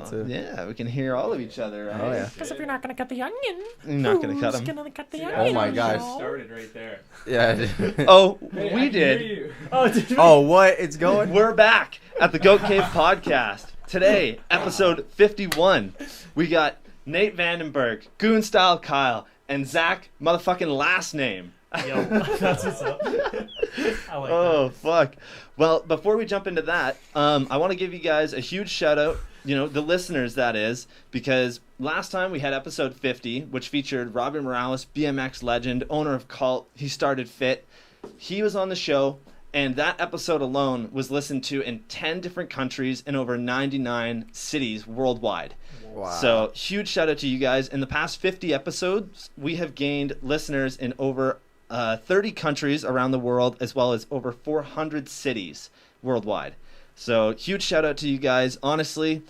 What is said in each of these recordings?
well too. Yeah, we can hear all of each other, right? Oh yeah. Because if you're not going to cut the onion, You're not going to cut who's them. going to cut the See, onion? Oh my gosh. Started right there. Yeah. Oh, Hey, I we can did. hear you. Oh, did we? Oh, what? It's going? We're back at the Goat Cave podcast. Today, episode 51. We got Nate Vandenberg, Goon Style Kyle, and Zach motherfucking last name. Yo, that's what's up. I like Oh, fuck. Well, before we jump into that, I want to give you guys a huge shout out, the listeners, that is, because last time we had episode 50, which featured Robin Morales, BMX legend, owner of Cult. He started Fit. He was on the show, and that episode alone was listened to in 10 different countries in over 99 cities worldwide. Wow. So, huge shout out to you guys. In the past 50 episodes, we have gained listeners in over 30 countries around the world, as well as over 400 cities worldwide. So, huge shout out to you guys. Honestly,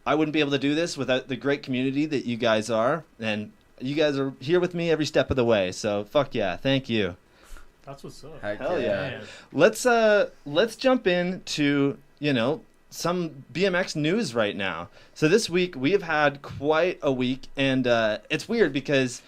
I wouldn't be able to do this without the great community that you guys are. And you guys are here with me every step of the way. So, fuck yeah. Thank you. That's what's up. Heck Hell yeah. Man. Let's jump into, some BMX news right now. So this week we have had quite a week, and it's weird because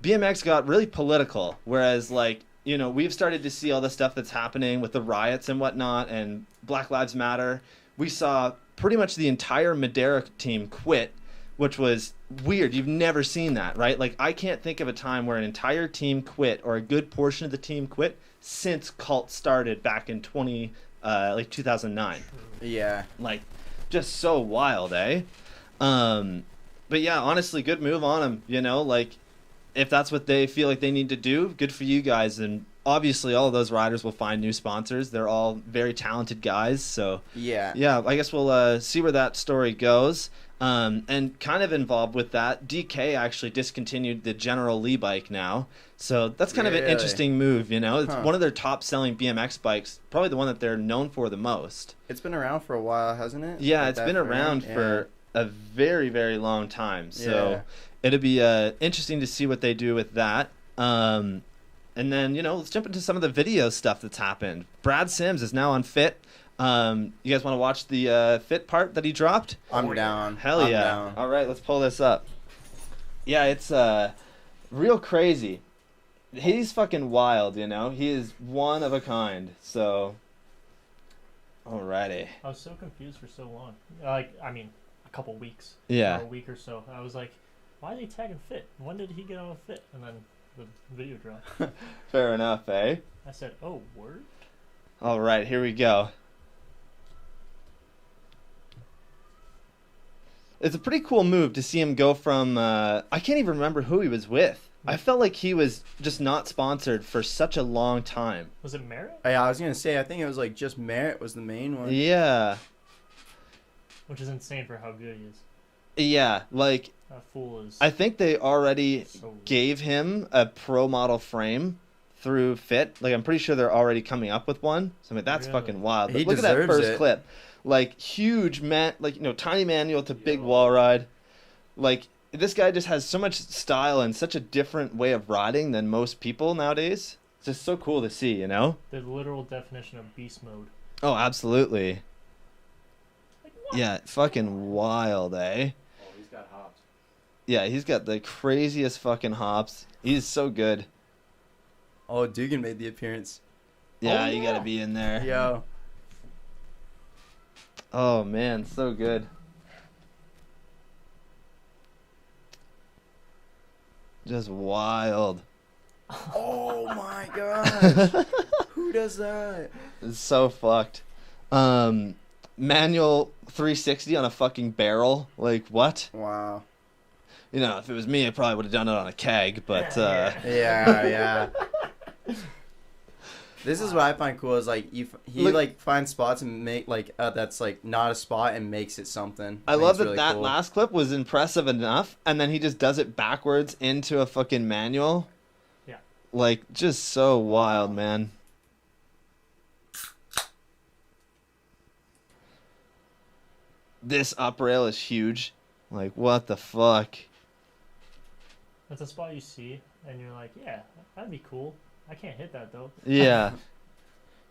BMX got really political, whereas we've started to see all the stuff that's happening with the riots and whatnot and Black Lives Matter. We saw pretty much the entire Madeira team quit, which was weird. You've never seen that, right? Like, I can't think of a time where an entire team quit or a good portion of the team quit since Cult started back in 2009. Yeah. Like, just so wild, eh? But yeah, honestly, good move on them, if that's what they feel like they need to do, good for you guys. And obviously all of those riders will find new sponsors. They're all very talented guys. So Yeah. I guess we'll see where that story goes. And kind of involved with that, DK actually discontinued the General Lee bike now. So that's kind of an Really? interesting move, It's Huh. one of their top-selling BMX bikes, probably the one that they're known for the most. It's been around for a while, hasn't it? Yeah, Like it's that been frame? around Yeah. for a very, very long time. So Yeah. it'll be interesting to see what they do with that. And then, let's jump into some of the video stuff that's happened. Brad Sims is now on Fit. You guys want to watch the Fit part that he dropped? I'm down. Hell I'm yeah. down. All right, let's pull this up. Yeah, it's real crazy. He's fucking wild, He is one of a kind. So, alrighty. I was so confused for so long. A couple weeks. Yeah. Or a week or so. I was like, why are they tagging Fit? When did he get on Fit? And then the video dropped. Fair enough, eh? I said, oh, word? All right, here we go. It's a pretty cool move to see him go from, I can't even remember who he was with. I felt like he was just not sponsored for such a long time. Was it Merritt? Yeah, I was going to say, I think it was just Merritt was the main one. Yeah. Which is insane for how good he is. Yeah, That fool is I think they already so gave him a pro model frame through Fit. I'm pretty sure they're already coming up with one. So, that's Really? fucking wild. But He look at that deserves first it. clip. Huge tiny manual to big wall ride. This guy just has so much style and such a different way of riding than most people nowadays. It's just so cool to see, the literal definition of beast mode. Oh, absolutely. Like, what? Yeah, fucking wild, eh? Oh, he's got hops. Yeah, he's got the craziest fucking hops. He's so good. Oh, Dugan made the appearance. Yeah, Oh, you yeah. gotta be in there. Yo. Oh, man, so good. Just wild. Oh my gosh. Who does that? It's so fucked. Manual 360 on a fucking barrel. What? Wow. If it was me, I probably would have done it on a keg, but Yeah. This is what I find cool is he finds spots and make that's not a spot and makes it something. I think love it's that really that cool. last clip was impressive enough, and then he just does it backwards into a fucking manual. Yeah. Just so wild, man. This up rail is huge. What the fuck? That's a spot you see, and you're like, yeah, that'd be cool. I can't hit that, though. Yeah.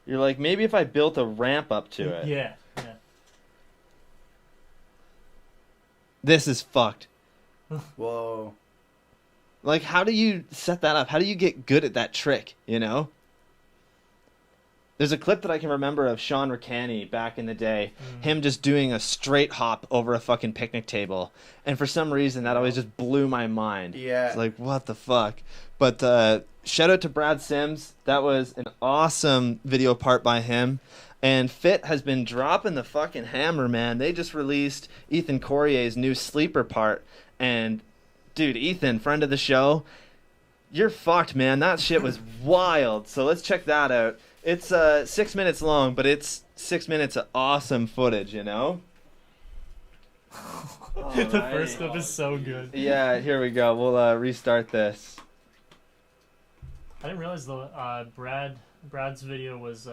You're like, maybe if I built a ramp up to it. Yeah. This is fucked. Whoa. Like, how do you set that up? How do you get good at that trick, you know? There's a clip that I can remember of Sean Ricani back in the day, him just doing a straight hop over a fucking picnic table. And for some reason, that always just blew my mind. Yeah. It's like, what the fuck? But shout out to Brad Sims. That was an awesome video part by him. And Fit has been dropping the fucking hammer, man. They just released Ethan Corrier's new sleeper part. And, dude, Ethan, friend of the show, you're fucked, man. That shit was wild. So let's check that out. It's 6 minutes long, but it's 6 minutes of awesome footage, you know? The first clip is so good. Yeah, here we go. We'll restart this. I didn't realize though Brad's video was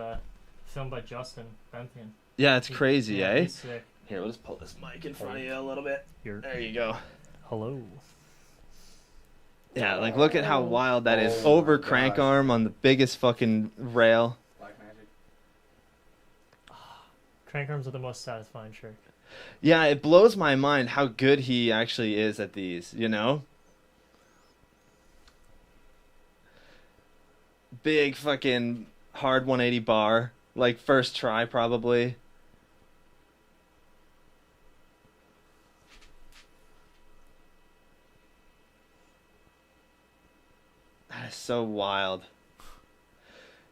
filmed by Justin Benthian. Yeah, it's crazy, Yeah, eh? he's sick. Here, we'll just pull this mic in front of you a little bit. Here. There you go. Hello. Yeah, like look at how wild that is. Oh Over my crank gosh. arm on the biggest fucking rail. Black magic. Crank arms are the most satisfying trick. Yeah, it blows my mind how good he actually is at these, you know? Big fucking hard 180 bar. Like first try probably. That is so wild.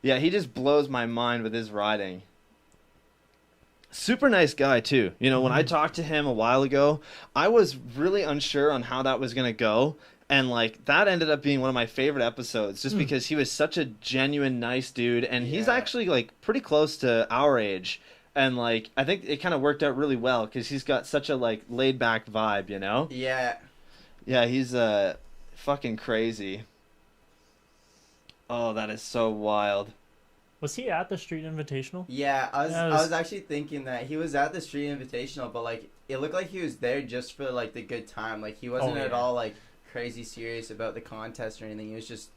Yeah, he just blows my mind with his riding. Super nice guy too. You know, when I talked to him a while ago, I was really unsure on how that was going to go. And like that ended up being one of my favorite episodes just because he was such a genuine nice dude, and he's Yeah. actually like pretty close to our age. And like I think it kind of worked out really well cuz he's got such a like laid back vibe, you know? Yeah. Yeah, he's fucking crazy. Oh, that is so wild. Was he at the Street Invitational? Yeah, I Yeah, it was was- actually thinking that he was at the Street Invitational, but like it looked like he was there just for like the good time. Like he wasn't at yeah. all like crazy serious about the contest or anything. He was just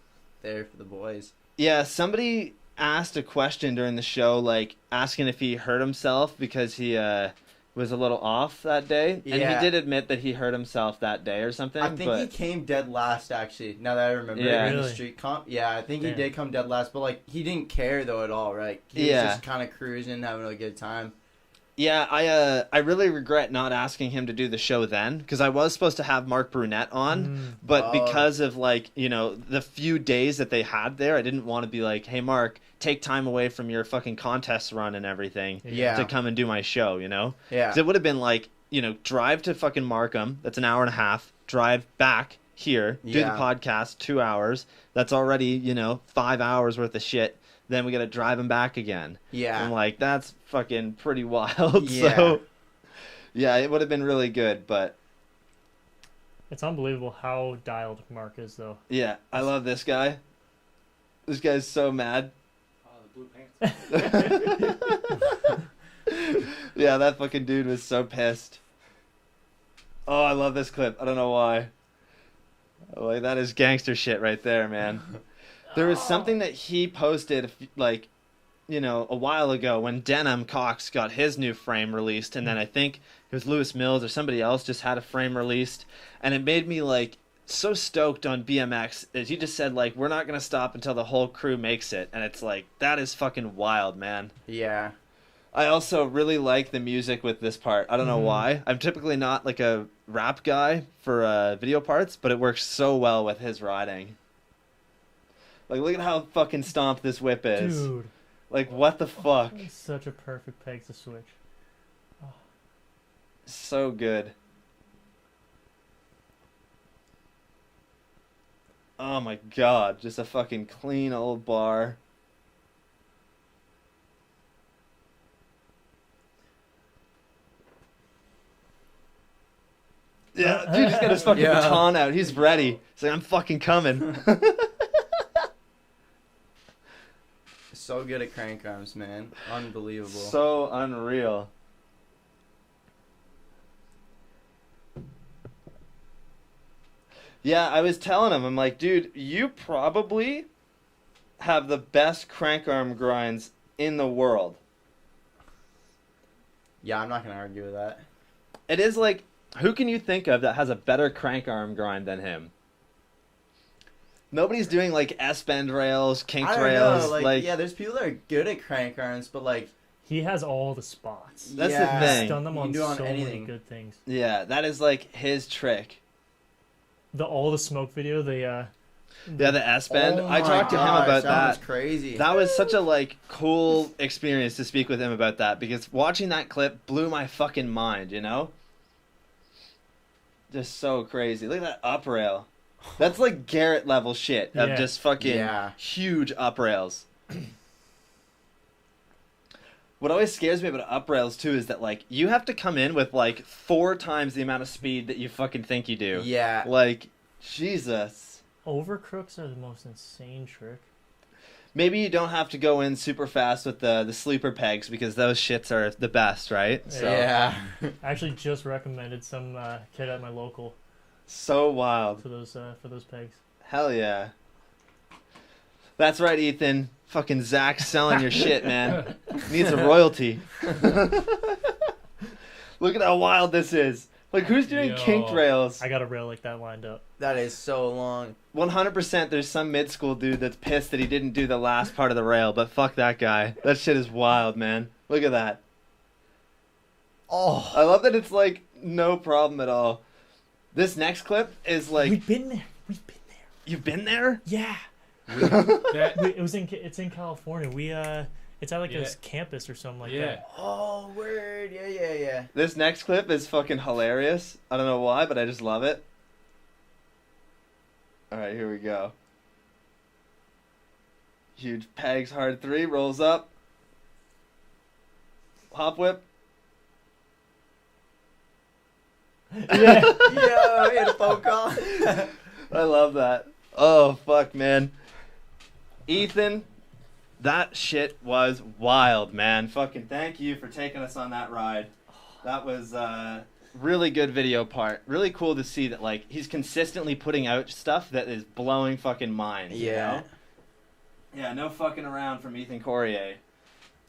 there for the boys. Yeah, somebody asked a question during the show, like asking if he hurt himself because he was a little off that day, and Yeah. he did admit that he hurt himself that day or something. I think but he came dead last actually. Now that I remember, Yeah. in the Really? street comp. Yeah, I think he Damn. did come dead last, but like he didn't care though at all, right? He Yeah. was just kind of cruising, having a good time. yeah, I really regret not asking him to do the show then because I was supposed to have Mark Brunette on, but Oh. because of like the few days that they had there, I didn't want to be like, hey Mark, take time away from your fucking contest run and everything Yeah. to come and do my show, you know? Yeah. 'Cause it would have been like, drive to fucking Markham. That's an hour and a half. Drive back here. Do the Yeah. podcast 2 hours. That's already, 5 hours worth of shit. Then we got to drive him back again. Yeah. I'm like, that's fucking pretty wild. Yeah. So, yeah, it would have been really good. But, It's unbelievable how dialed Mark is, though. yeah, I love this guy. This guy's so mad. Oh, the blue pants. Yeah, that fucking dude was so pissed. Oh, I love this clip. I don't know why. Like, that is gangster shit right there, man. There was something that he posted, like, a while ago when Denham Cox got his new frame released, and then I think it was Lewis Mills or somebody else just had a frame released, and it made me, like, so stoked on BMX as he just said, like, we're not going to stop until the whole crew makes it, and it's like, that is fucking wild, man. Yeah. I also really like the music with this part. I don't know why. I'm typically not like a rap guy for video parts, but it works so well with his riding. Like, look at how fucking stomped this whip is. Dude, Like, what the fuck? it's such a perfect peg to switch. So good. Oh my god, just a fucking clean old bar. Yeah, dude just got his fucking Yeah. baton out. He's ready. He's like, I'm fucking coming. So good at crank arms, man. Unbelievable. So unreal. Yeah, I was telling him, I'm like, dude, you probably have the best crank arm grinds in the world. Yeah, I'm not gonna argue with that. It is like Who can you think of that has a better crank arm grind than him? Nobody's doing like S-bend rails, kinked I don't rails. know. Like, yeah, there's people that are good at crank arms, but like, He has all the spots. That's yeah, the He's thing. done them You on can do it on so many anything. good things. Yeah, that is like his trick. All the smoke video, Yeah, the S-bend. Oh I my talked to him gosh, about that. that. Was crazy. That was such a like cool experience to speak with him about that, because watching that clip blew my fucking mind, you know? Just so crazy. Look at that up rail. That's like Garrett level shit of Yeah. just fucking Yeah. huge up rails. What always scares me about up rails too is that like you have to come in with like 4 times the amount of speed that you fucking think you do. Yeah. Like, Jesus. overcrooks are the most insane trick. Maybe you don't have to go in super fast with the sleeper pegs, because those shits are the best, right? So, Yeah. I actually just recommended some kid at my local so wild. for those pegs. Hell yeah. That's right, Ethan. Fucking Zach's selling your shit, man. Needs a royalty. Look at how wild this is. Like, who's doing Yo. kinked rails? I got a rail like that lined up. That is so long. 100% there's some mid-school dude that's pissed that he didn't do the last part of the rail, but fuck that guy. That shit is wild, man. Look at that. Oh. I love that it's, like, no problem at all. This next clip is, like... We've been there. We've been there. You've been there? Yeah. That, It's in California. It's at like Yeah. this campus or something like yeah. that. Oh, word. Yeah. This next clip is fucking hilarious. I don't know why, but I just love it. Alright, here we go. Huge pegs, hard 3, rolls up. Hop whip. Yeah. Yo, we had a phone call. I love that. Oh, fuck, man. Ethan, that shit was wild, man. Fucking thank you for taking us on that ride. That was really good video part. Really cool to see that, like, he's consistently putting out stuff that is blowing fucking minds. You Yeah. know? Yeah, no fucking around from Ethan Corrier.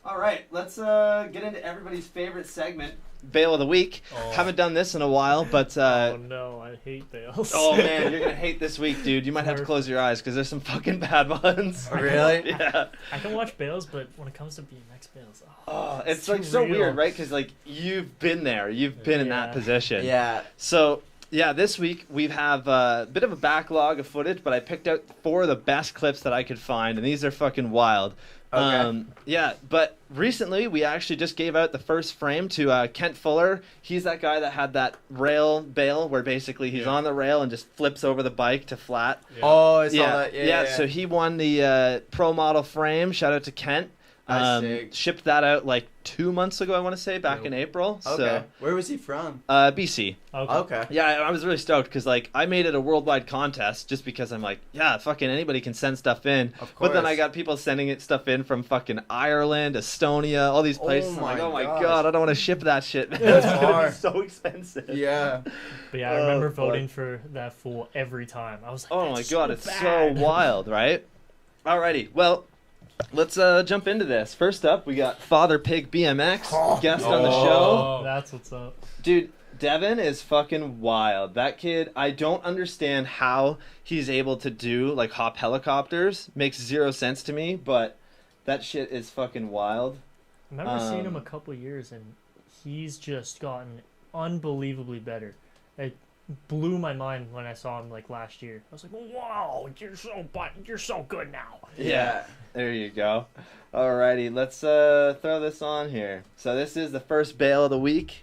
All right, let's get into everybody's favorite segment, Bail of the Week. Oh. Haven't done this in a while, but Oh no, I hate bales. oh man, you're gonna hate this week, dude. You might have to close your eyes because there's some fucking bad ones. Really? Yeah. I can watch bales, but when it comes to BMX bales, Oh, it's It's like too so real. weird, right? Because like you've been there, you've been in that Yeah. position. Yeah. So yeah, this week we have a bit of a backlog of footage, but I picked out 4 of the best clips that I could find, and these are fucking wild. Okay. Yeah, but recently we actually just gave out the first frame to Kent Fuller. He's that guy that had that rail bail where basically he's Yeah. on the rail and just flips over the bike to flat. Yeah. Oh, I saw Yeah, that. Yeah. So he won the pro model frame. Shout out to Kent. That's sick. Shipped that out like 2 months ago, I want to say, back Yep. in April. Okay. So, Where was he from? BC. Okay. Yeah, I was really stoked because like I made it a worldwide contest just because I'm like, yeah, fucking anybody can send stuff in. Of But then course. I got people sending it stuff in from fucking Ireland, Estonia, all these places. I'm like, oh my gosh. god, I don't want to ship that shit. Man. That's It's gonna far. be so expensive. Yeah. But yeah, I Oh, remember fuck. voting for that fool every time. I was like, Oh my "That's god, so it's bad." so wild, right? Alrighty, well, let's jump into this. First up, we got Father Pig BMX, guest on the show. Oh. That's what's up. Dude, Devin is fucking wild. That kid, I don't understand how he's able to do, like, hop helicopters. Makes 0 sense to me, but that shit is fucking wild. I remember seeing him Um, a couple years, and he's just gotten unbelievably better. It blew my mind when I saw him like last year. I was like, "Wow, you're so good now." Yeah. There you go. Alrighty, let's throw this on here. So this is the first bail of the week.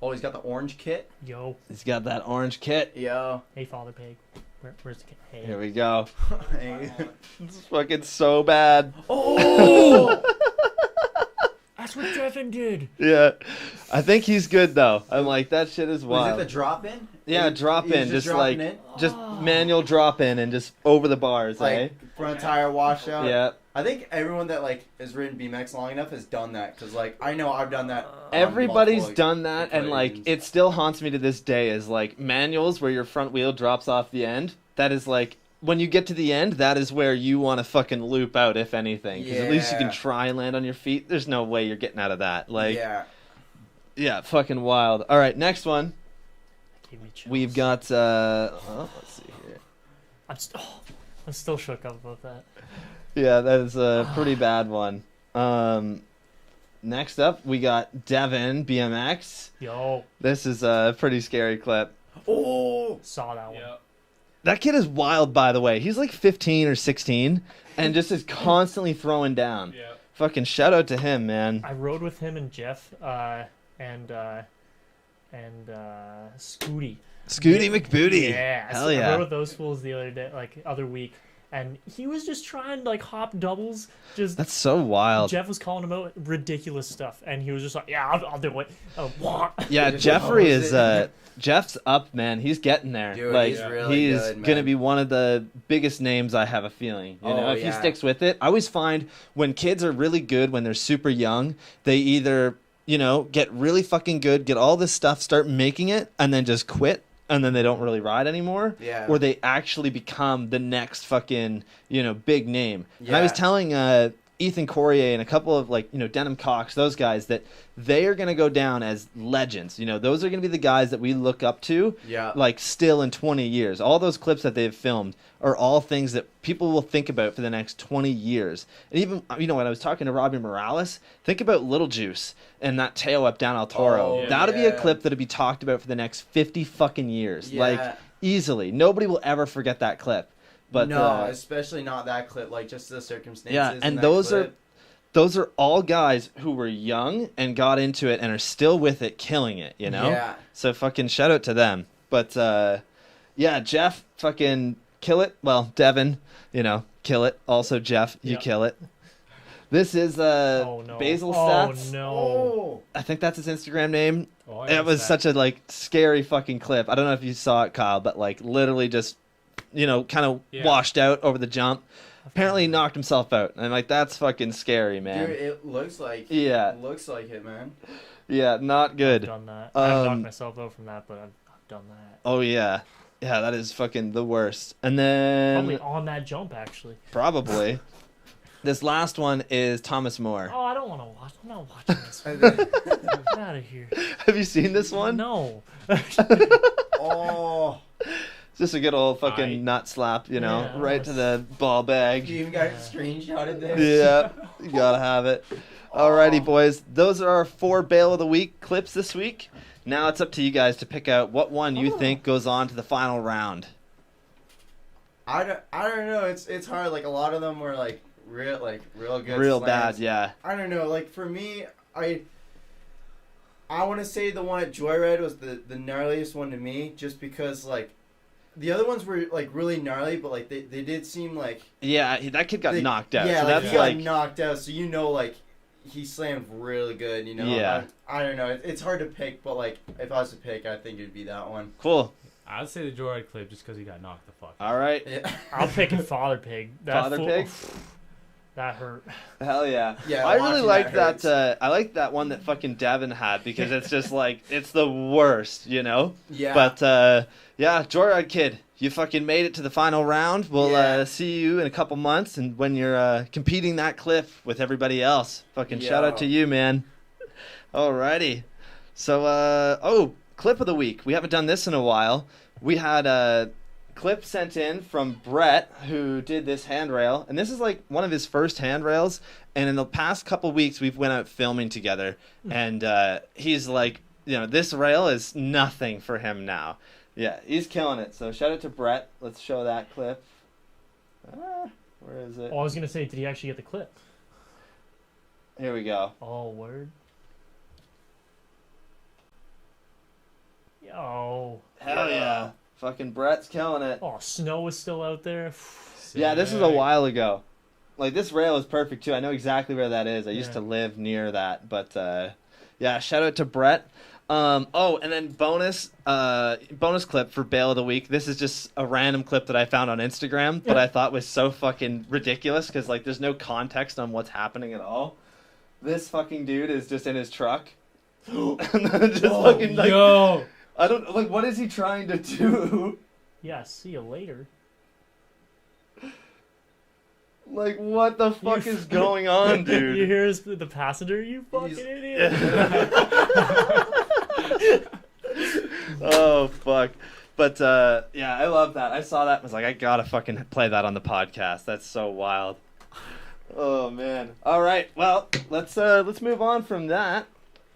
Oh, he's got the orange kit. Yo, He's got that orange kit. Yo. hey, Father Pig, where's the kid? Hey, Here we go. Hey. This is fucking so bad. Oh. that's what Devin did. Yeah. I think he's good, though. I'm like, that shit is Was wild. it the drop in? Yeah, drop He's in, just like, dropping in? just manual drop in and just over the bars, eh? Like front tire washout. Yeah. I think everyone that like has ridden BMX long enough has done that because like I know I've done that. on Everybody's multiple done that, and like occasions. it still haunts me to this day. Is like manuals where your front wheel drops off the end. That is like when you get to the end, that is where you want to fucking loop out, if anything, because at least you can Yeah. try and land on your feet. There's no way you're getting out of that. Like, yeah. yeah, fucking wild. All right, next one. gave me chills. We've got let's see here. I'm still shook up about that. Yeah, that is a pretty bad one. Next up, we got Devin BMX. Yo, This is a pretty scary clip. Oh, saw that one. Yeah. That kid is wild, by the way. He's like 15 or 16 and just is constantly throwing down. Yeah. Fucking shout out to him, man. I rode with him and Jeff and Scooty. Scooty McBooty. Yeah, Hell I yeah. rode with those fools the other day, other week, and he was just trying to hop doubles. Just That's so wild. Jeff was calling him out ridiculous stuff, and he was just like, "Yeah, I'll do it." Yeah, Just Jeffrey knows is it. Jeff's up, man. He's getting there. Dude, like he's really he's good, man. gonna be one of the biggest names, I have a feeling. You know, Oh, if he yeah. sticks with it. I always find when kids are really good when they're super young, they either, get really fucking good, get all this stuff, start making it, and then just quit, and then they don't really ride anymore. Yeah. Or they actually become the next fucking, big name. And I was Yeah. telling Ethan Courier and a couple of Denham Cox, those guys, that they are going to go down as legends. Those are going to be the guys that we look up to, Yeah. still in 20 years. All those clips that they've filmed are all things that people will think about for the next 20 years. And even, when I was talking to Robbie Morales, think about Little Juice and that tail up down El Toro. Oh, That'll be a yeah. clip that'll be talked about for the next 50 fucking years. Yeah. Easily. Nobody will ever forget that clip. But no, especially not that clip. Just the circumstances. yeah, in and that those clip. are all guys who were young and got into it and are still with it, killing it, Yeah. So fucking shout out to them. But yeah, Jeff, fucking kill it. Well, Devin, kill it. Also, Jeff, you Yeah. kill it. This is Oh no! Basil Oh Stats. no! Oh. I think that's his Instagram name. Oh, It was such a scary fucking clip. I don't know if you saw it, Kyle, but literally just kind of Yeah. washed out over the jump. Apparently he knocked himself out. And I'm that's fucking scary, man. Dude, it looks like. Yeah. It looks like it, man. Yeah, not I've good. done that. I've knocked Um, myself out from that, but I've done that. Oh yeah. Yeah, that is fucking the worst. And then Probably on that jump, actually. probably this last one is Thomas More. Oh, I don't want to watch. I'm not watching this. Get out of here. Have you seen this one? No. Oh. Just a good old fucking I- nut slap, Yeah, right to the ball bag. You even got it screenshotted there. Yeah, you gotta have it. Alrighty, boys. Those are our 4 Bail of the Week clips this week. Now it's up to you guys to pick out what one you think goes on to the final round. I don't know. It's hard. A lot of them were real good. Real slams. bad, yeah. I don't know. For me, I want to say the one at Joyride was the gnarliest one to me, just because the other ones were really gnarly, but they did seem Yeah, that kid got knocked out. Yeah, so that's he got knocked out. So he slammed really good. Yeah. I don't know. It's hard to pick, but if I was to pick, I think it'd be that one. cool. I'd say the Joyride clip just because he got knocked the fuck out. All right. Yeah. I'll pick a Father Pig. That Father fool- Pig? That hurt. Hell yeah. Yeah, I really watching like that that. I like that one that fucking Devin had because it's just it's the worst, Yeah. But yeah, Joyride Kid, you fucking made it to the final round. We'll Yeah. see you in a couple months, and when you're competing that cliff with everybody else, fucking shout out to you, man. Alrighty. So clip of the week. We haven't done this in a while. We had a clip sent in from Brett, who did this handrail, and this is one of his first handrails. And in the past couple weeks, we've went out filming together, and he's this rail is nothing for him now. Yeah, he's killing it. So shout out to Brett. Let's show that clip. Where is it? Oh, I was gonna say, did he actually get the clip? Here we go. Oh, word. Yo. Hell yeah. Fucking Brett's killing it. Oh, snow is still out there. Yeah, this is a while ago. This rail is perfect too. I know exactly where that is. I used Yeah. to live near that. But yeah, shout out to Brett. And then bonus clip for Bail of the Week. This is just a random clip that I found on Instagram, but I thought was so fucking ridiculous because there's no context on what's happening at all. This fucking dude is just in his truck. And then just fucking Yo! I don't what is he trying to do? Yeah, see you later. What the fuck is going on, dude? You hear the passenger? You fucking He's- idiot. Oh fuck. But yeah, I love that. I saw that and was like, I gotta fucking play that on the podcast. That's so wild. Oh man. All right. Well, let's move on from that.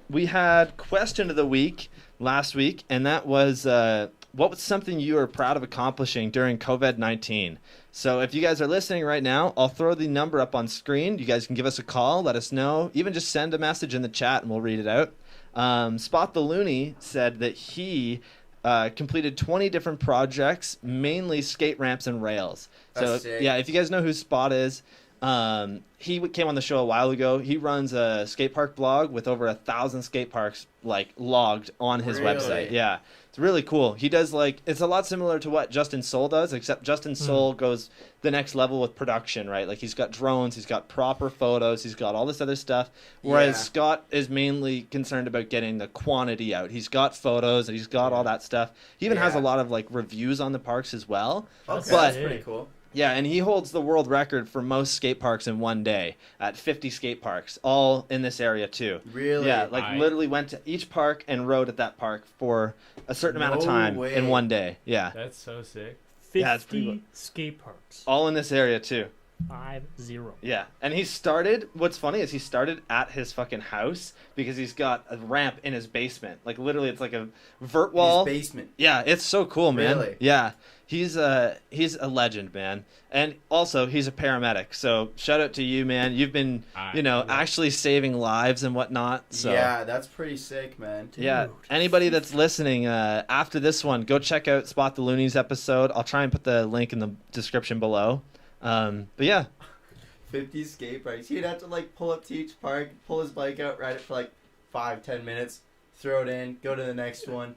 We had question of the week last week, and that was what was something you were proud of accomplishing during COVID-19? So if you guys are listening right now, I'll throw the number up on screen. You guys can give us a call, let us know, even just send a message in the chat and we'll read it out. Spot the Looney said that he completed 20 different projects, mainly skate ramps and rails. So That's sick. yeah, if you guys know who Spot is, he came on the show a while ago. He runs a skate park blog with over 1,000 skate parks like logged on his Really? website. Yeah, it's really cool. He does it's a lot similar to what Justin Soul does, except Justin Soul goes the next level with production, right? Like he's got drones, he's got proper photos, he's got all this other stuff. Whereas Yeah. Scott is mainly concerned about getting the quantity out. He's got photos and he's got all that stuff. He even has a Yeah. lot of like reviews on the parks as well. Okay, But- that's pretty cool. Yeah, and he holds the world record for most skate parks in one day at 50 skate parks, all in this area too. Really? Yeah, like Nice. literally went to each park and rode at that park for a certain amount of No time way. in one day. Yeah, That's so sick. 50 Yeah, it's pretty skate parks. all in this area too. 50. Yeah, and he started, what's funny is he started at his fucking house because he's got a ramp in his basement. Like literally it's like a vert wall. His basement. Yeah, it's so cool, man. Really? Yeah. He's a legend, man. And also, he's a paramedic. So, shout out to you, man. You've been, actually saving lives and whatnot. So, Yeah, that's pretty sick, man. yeah. Dude. Anybody that's listening, after this one, go check out Spot the Loonies episode. I'll try and put the link in the description below. But yeah, 50 skate parks. He'd have to like pull up to each park, pull his bike out, ride it for like 5-10 minutes, throw it in, go to the next one.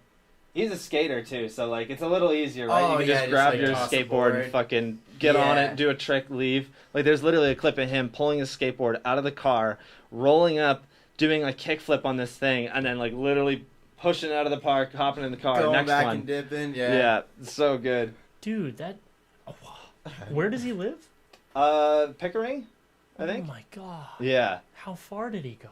he's a skater too. So, like, it's a little easier, right? Oh, you can yeah, just just, grab like, your toss the skateboard board. and fucking get on Yeah. it, do a trick, leave. Like, there's literally a clip of him pulling his skateboard out of the car, rolling up, doing a kickflip on this thing, and then, like, literally pushing out of the park, hopping in the car. Going Next back one. and dipping, Yeah, so good. Dude, that. Where does he live? Pickering, I think. Oh my god. Yeah. How far did he go?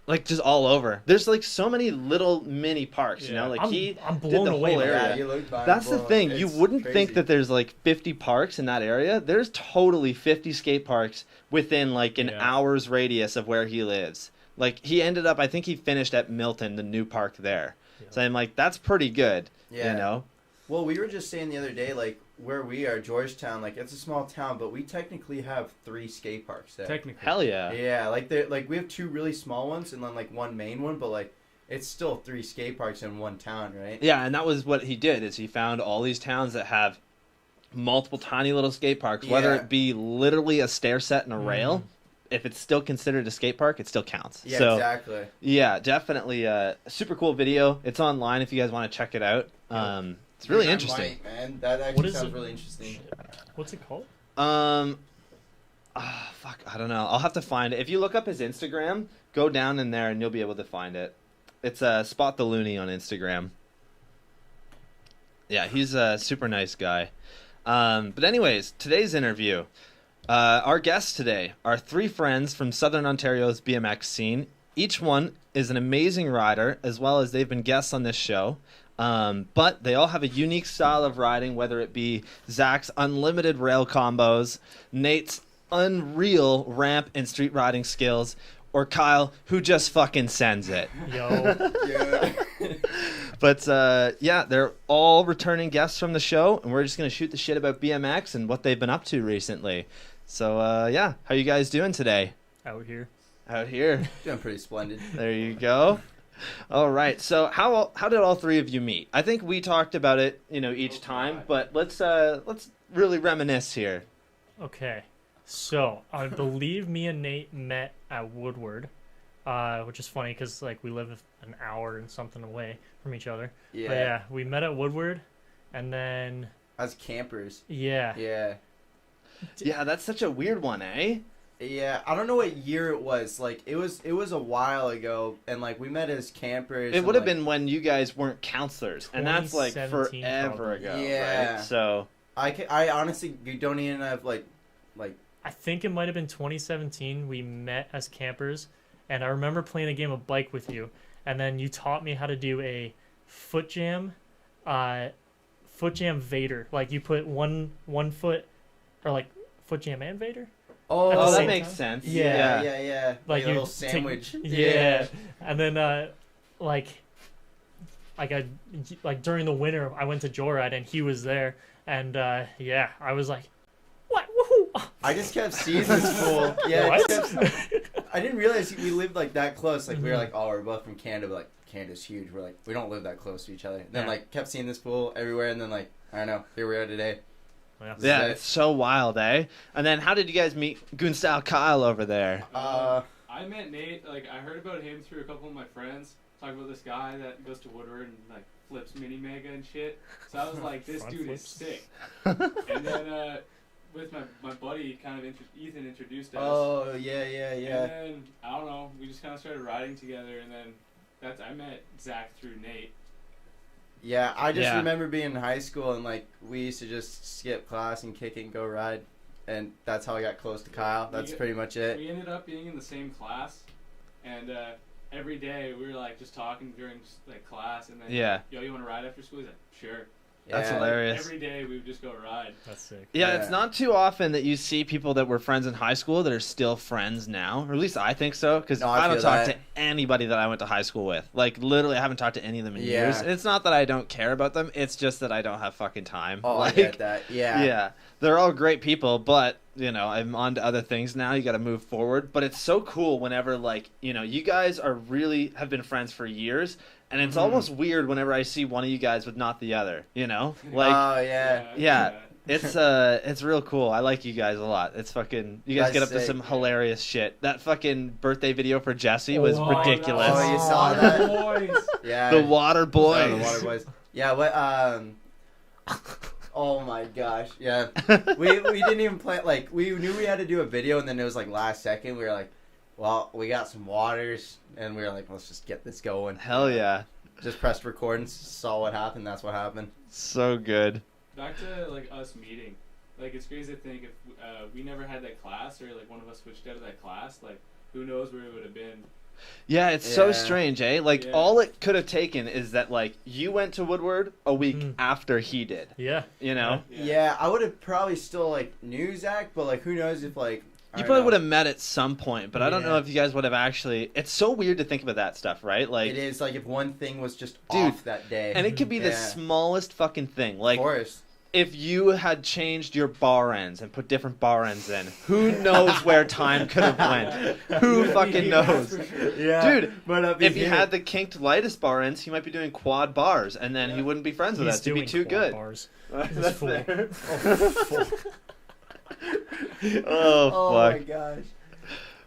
Like, just all over. There's, like, so many little mini parks, you Yeah. know? Like, I'm did blown the away whole by area. that. Yeah, you look by That's the blown. thing. You It's wouldn't crazy. think that there's like 50 parks in that area. There's totally 50 skate parks within like an Yeah. hour's radius of where he lives. Like he ended up, I think he finished at Milton, the new park there. Yeah. So I'm like, that's pretty good. Yeah. You know? Well, we were just saying the other day, like, where we are, Georgetown, like, it's a small town, but we technically have 3 skate parks there. Technically. Hell yeah. Yeah, like, we have 2 really small ones and then, like, 1 main one, but, like, it's still 3 skate parks in one town, right? Yeah, and that was what he did. Is he found all these towns that have multiple tiny little skate parks, whether Yeah. it be literally a stair set and a rail. If it's still considered a skate park, it still counts. Yeah, so, exactly. yeah, definitely a super cool video. It's online if you guys want to check it out. It's really I interesting. might, man. That What actually is sounds it? really interesting. What's it called? Fuck, I don't know. I'll have to find it. If you look up his Instagram, go down in there and you'll be able to find it. It's Spot the Looney on Instagram. Yeah, he's a super nice guy. But anyways, today's interview. Our guests today are 3 friends from Southern Ontario's BMX scene. Each one is an amazing rider, as well as they've been guests on this show. But they all have a unique style of riding, whether it be Zach's unlimited rail combos, Nate's unreal ramp and street riding skills, or Kyle, who just fucking sends it. Yo. Yeah. But yeah, they're all returning guests from the show, and we're just gonna shoot the shit about BMX and what they've been up to recently. So yeah, how you guys doing today? Out here. Out here. Doing pretty splendid. There you go. All right. So how did all 3 of you meet? I think we talked about it, each time, but let's really reminisce here. Okay. So, I believe me and Nate met at Woodward, which is funny because, like, we live an hour and something away from each other. Yeah. But yeah, we met at Woodward, and then, As campers. yeah. Yeah. Yeah, that's such a weird one, eh? Yeah, I don't know what year it was. Like, it was a while ago, and, like, we met as campers. It and, would have like, been when you guys weren't counselors, and that's like 2017 forever probably. ago, Yeah. right? So I honestly don't even have, like, I think it might have been 2017. We met as campers, and I remember playing a game of bike with you, and then you taught me how to do a foot jam, Vader. Like you put one foot, or like foot jam and Vader. Oh, At the Oh, that same makes time? sense. Yeah. yeah. Like a you little take- sandwich. Yeah. And then like during the winter I went to Joyride and he was there, and yeah, I was like, what? Woohoo! I just kept seeing this fool. Yeah, What? I didn't realize we lived like that close. Like we were Mhm. like, oh, we're both from Canada, but like Canada's huge. We're like, we don't live that close to each other. And then Yeah. like kept seeing this fool everywhere, and then like I don't know, here we are today. Yeah, Sick. it's so wild, eh? And then how did you guys meet Goon Style Kyle over there? I met Nate. Like I heard about him through a couple of my friends. Talk about this guy that goes to Woodward and like flips mini mega and shit. So I was like, this Front dude flips. is sick. And then with my buddy, kind of Ethan introduced us. Oh yeah. And then I don't know, we just kind of started riding together, and then I met Zach through Nate. Yeah, I just Yeah. remember being in high school and like we used to just skip class and kick it and go ride, and that's how I got close to Kyle. That's pretty much it. We ended up being in the same class, and every day we were like just talking during like class, and then Yeah. yo, you want to ride after school? He's like, sure. That's Yeah. hilarious. Every day we would just go ride. That's sick. Yeah, Yeah. it's not too often that you see people that were friends in high school that are still friends now. Or at least I think so, because No, I I don't feel talk that. to anybody that I went to high school with. Like, literally, I haven't talked to any of them in Yeah. years. And it's not that I don't care about them, it's just that I don't have fucking time. Oh, like, I get that. Yeah. yeah, they're all great people, but you know, I'm on to other things now. You got to move forward. But it's so cool whenever, like, you know, you guys are really have been friends for years, and it's almost weird whenever I see one of you guys with not the other. You know, like, Oh yeah. yeah. It's real cool. I like you guys a lot. It's fucking you guys That's get up to sick. some hilarious shit. That fucking birthday video for Jesse was Oh, ridiculous. Oh, you saw that? Boys. Yeah. The Water Boys. Yeah, the Water Boys. Yeah. What? Oh my gosh. Yeah. We didn't even plan. Like we knew we had to do a video, and then it was like last second. We were like, well, we got some waters, and we were like, let's just get this going. Hell yeah. Just pressed record and saw what happened. That's what happened. So good. Back to like us meeting, like it's crazy to think if we never had that class, or like one of us switched out of that class, like who knows where it would have been. Yeah, it's so Yeah. strange, eh? Like Yeah. all it could have taken is that like you went to Woodward a week Mm. after he did. Yeah. You know? Yeah, I would have probably still like knew Zach, but like who knows if like I You don't probably know. would have met at some point, but I don't know Yeah. if you guys would have actually. It's so weird to think about that stuff, right? Like, It is like if one thing was just Dude, off that day, and it could be the Yeah. smallest fucking thing. Like, of course. if you had changed your bar ends and put different bar ends in, who knows where time could have went? Who fucking knows? Yeah, Dude, but if he had the kinked lightest bar ends, he might be doing quad bars, and then he wouldn't be friends with He's us. He'd be doing too quad good. Bars. That's fool. fair. Oh, Oh, my fuck. gosh.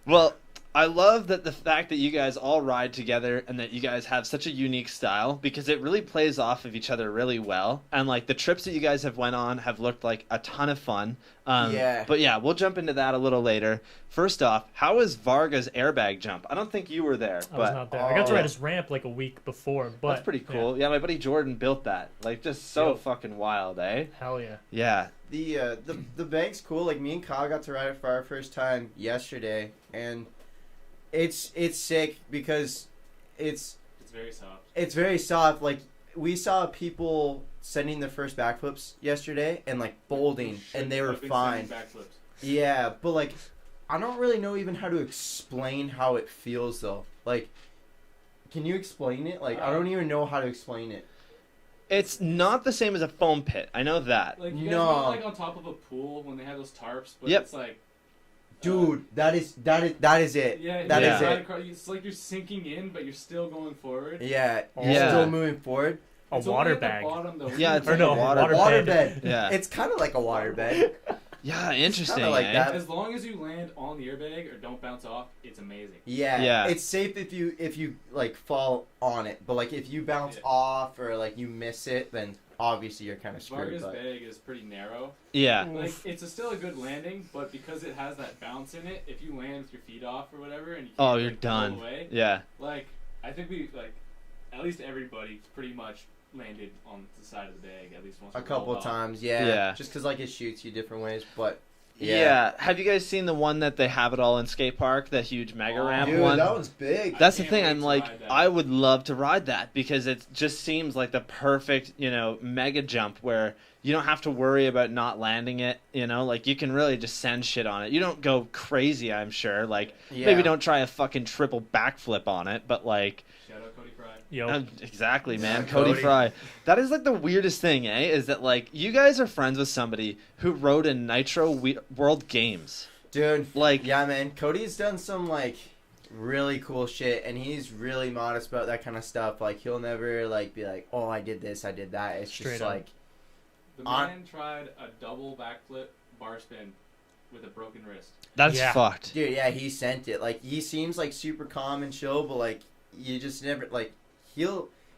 Well, I love that the fact that you guys all ride together and that you guys have such a unique style, because it really plays off of each other really well. And like the trips that you guys have went on have looked like a ton of fun. Yeah. But yeah, we'll jump into that a little later. First off, how was Varga's airbag jump? I don't think you were there, I was but not there. I got to Oh. ride his ramp like a week before, but that's pretty cool. Yeah. my buddy Jordan built that. Like just so Yep. fucking wild, eh? Hell yeah. Yeah. The bag's cool. Like me and Kyle got to ride it for our first time yesterday, and it's sick because It's very soft. it's very soft. Like we saw people sending their first backflips yesterday and like folding, and they were I've been fine. sending backflips. Yeah, but like I don't really know even how to explain how it feels though. Like, can you explain it? Like I don't even know how to explain it. It's not the same as a foam pit. I know that. Like you guys No. know, like on top of a pool when they have those tarps, but Yep. it's like. Dude, that is it. That That is Yeah. it. It's like you're sinking in, but you're still going forward. Yeah, you're Yeah. still moving forward. A It's only water at the bag. bottom, though. Yeah, it's Or like no, a water. water bed. bed. Yeah. It's kind of like a water bed. Yeah, interesting. kinda like eh? that. As long as you land on the airbag or don't bounce off, it's amazing. Yeah. Yeah. It's safe if you like fall on it, but like if you bounce Yeah. off or like you miss it, then obviously you're kind of screwed. Varga's But bag is pretty narrow. Yeah. Like it's still a good landing, but because it has that bounce in it, if you land with your feet off or whatever, and you can't Oh, you're like, pull done. away, Yeah. like I think we like at least everybody pretty much landed on the side of the bag at least once. a we couple rolled of off. times, yeah. Yeah. Just because like it shoots you different ways, but Yeah. Have you guys seen the one that they have it all in skate park? That huge mega ramp Dude, one. that one's big. That's the can't thing. wait I'm to like, ride that. I would love to ride that because it just seems like the perfect, mega jump where you don't have to worry about not landing it. Like you can really just send shit on it. You don't go crazy, I'm sure. Like maybe don't try a fucking triple backflip on it, but like. Shout out Cody Fry. Yo, Exactly, man. Yeah, Cody Cody. Fry. That is like the weirdest thing, is that like you guys are friends with somebody who rode in Nitro World Games. Dude, Like, yeah, man. Cody's done some, like, really cool shit, and he's really modest about that kind of stuff. Like, he'll never, like, be like, oh, I did this, I did that. It's Straight just, up. like, The On- man tried a double backflip bar spin with a broken wrist. that's Yeah. fucked. dude, yeah, he sent it. Like, he seems, like, super calm and chill, but, like, you just never, like,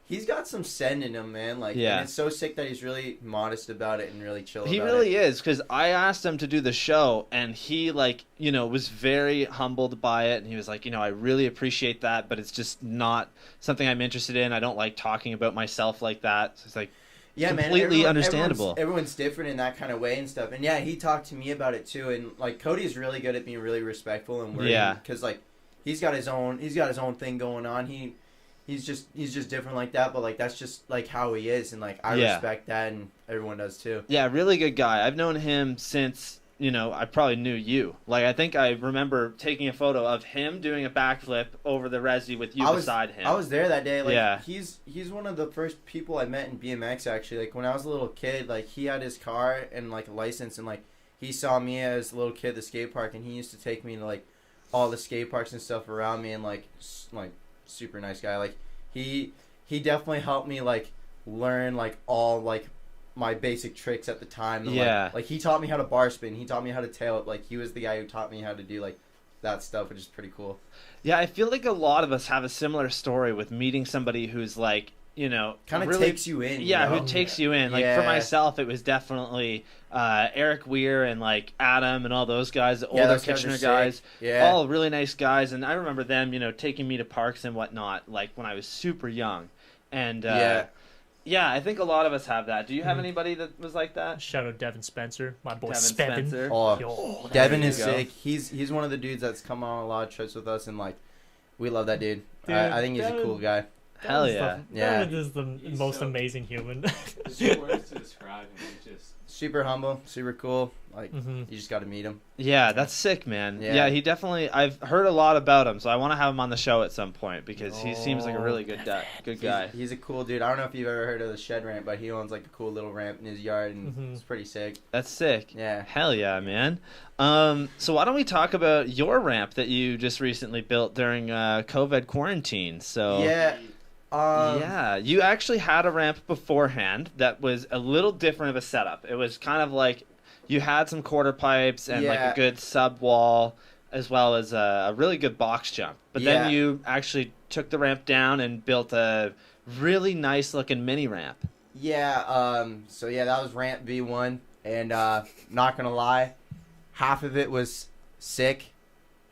he's got some send in him, man. Like, Yeah. and it's so sick that he's really modest about it and really chill He about really it. is, because I asked him to do the show, and he, like, was very humbled by it, and he was like, I really appreciate that, but it's just not something I'm interested in. I don't like talking about myself like that. So it's like, Yeah, completely man. understandable. Everyone's different in that kind of way and stuff. And yeah, he talked to me about it too. And like Cody's really good at being really respectful and worrying. Yeah. Because like he's got his own thing going on. He's just different like that. But like that's just like how he is. And like I Yeah. respect that, and everyone does too. yeah, really good guy. I've known him since, I probably knew you. Like, I think I remember taking a photo of him doing a backflip over the resi with you beside him. I was there that day. Like Yeah. he's one of the first people I met in BMX actually. Like when I was a little kid, like he had his car and like a license, and like he saw me as a little kid at the skate park, and he used to take me to like all the skate parks and stuff around me, and like super nice guy. Like he definitely helped me like learn like all like my basic tricks at the time. And, Yeah. like he taught me how to bar spin. He taught me how to tail it. Like he was the guy who taught me how to do like that stuff, which is pretty cool. Yeah, I feel like a lot of us have a similar story with meeting somebody who's like, Kind of really, takes you in. yeah, you know? who takes you in. Like, for Yeah. myself, it was definitely Eric Weir and like Adam and all those guys, the Yeah, older those guys are Kitchener sick. guys. Yeah. All really nice guys, and I remember them, taking me to parks and whatnot, like when I was super young. And yeah, I think a lot of us have that. Do you have Mhm. anybody that was like that? shout out Devin Spencer, my boy Devin Spevin. Spencer. Oh, Yo, Devin There is you go. sick. He's one of the dudes that's come on a lot of trips with us, and like we love that dude. Dude, I think he's Devin- a cool guy. Hell Devin's yeah. the- Yeah. Devin is the He's most so- amazing human. There's no words to describe him. He's just Super humble, super cool. Like Mhm. you just got to meet him. Yeah, that's sick, man. Yeah. Yeah, he definitely. I've heard a lot about him, so I want to have him on the show at some point because he seems like a really good guy. He's a cool dude. I don't know if you've ever heard of the Shed Ramp, but he owns like a cool little ramp in his yard, and Mhm. it's pretty sick. That's sick. Yeah. Hell yeah, man. So why don't we talk about your ramp that you just recently built during COVID quarantine? So Yeah. yeah, you actually had a ramp beforehand that was a little different of a setup. It was kind of like you had some quarter pipes and like Yeah. a good sub wall as well as a really good box jump. But Yeah. then you actually took the ramp down and built a really nice looking mini ramp. Yeah. So yeah, that was ramp V1, and not gonna lie, half of it was sick,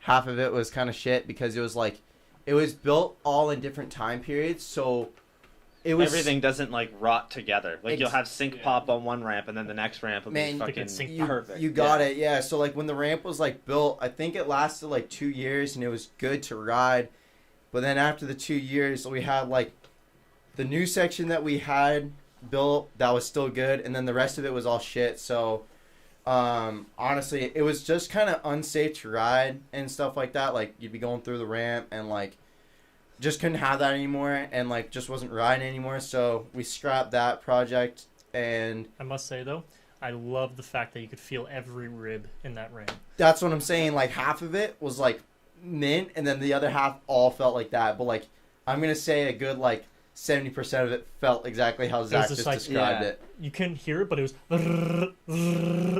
half of it was kind of shit because it was like. It was built all in different time periods, so it was Everything doesn't like rot together. Like Ex- you'll have sync yeah. pop on one ramp and then the next ramp will Man, be you fucking sync you, perfect. you got Yeah. it, yeah. So like when the ramp was like built, I think it lasted like 2 years and it was good to ride. But then after the 2 years, we had like the new section that we had built that was still good, and then the rest of it was all shit. So honestly, it was just kind of unsafe to ride and stuff like that. Like you'd be going through the ramp and like just couldn't have that anymore, and like just wasn't riding anymore. So we scrapped that project, and I must say though, I love the fact that you could feel every rib in that ramp. that's what I'm saying. Like half of it was like mint, and then the other half all felt like that. But like I'm gonna say a good like 70% of it felt exactly how Zach just just like- described Yeah. it. You couldn't hear it, but it was.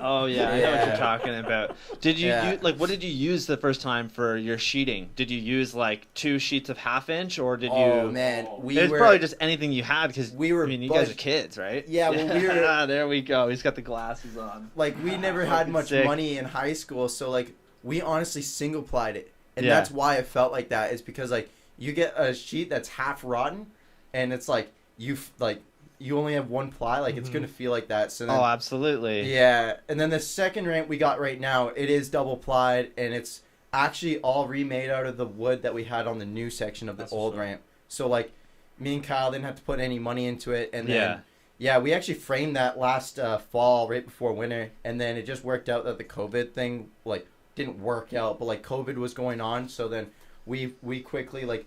Oh yeah, I know what Yeah. you're talking about. Did you Yeah. like what did you use the first time for your sheeting? Did you use like 2 sheets of half-inch or did Oh you? man, we It's were probably just anything you had because we were I mean you guys budget- are kids, right? Yeah, well, we were- there we go. He's got the glasses on. like we never had Fucking much sick. money in high school, so like we honestly single plied it, and Yeah. that's why it felt like that. Is because like you get a sheet that's half rotten, and it's like like you only have one ply, like it's gonna feel like that. So then, Oh, absolutely. yeah, and then the second ramp we got right now, it is double plied, and it's actually all remade out of the wood that we had on the new section of the That's old what's up. ramp. So like, me and Kyle didn't have to put any money into it, and then Yeah. yeah, we actually framed that last fall right before winter, and then it just worked out that the COVID thing like didn't work out, but like COVID was going on, so then we quickly like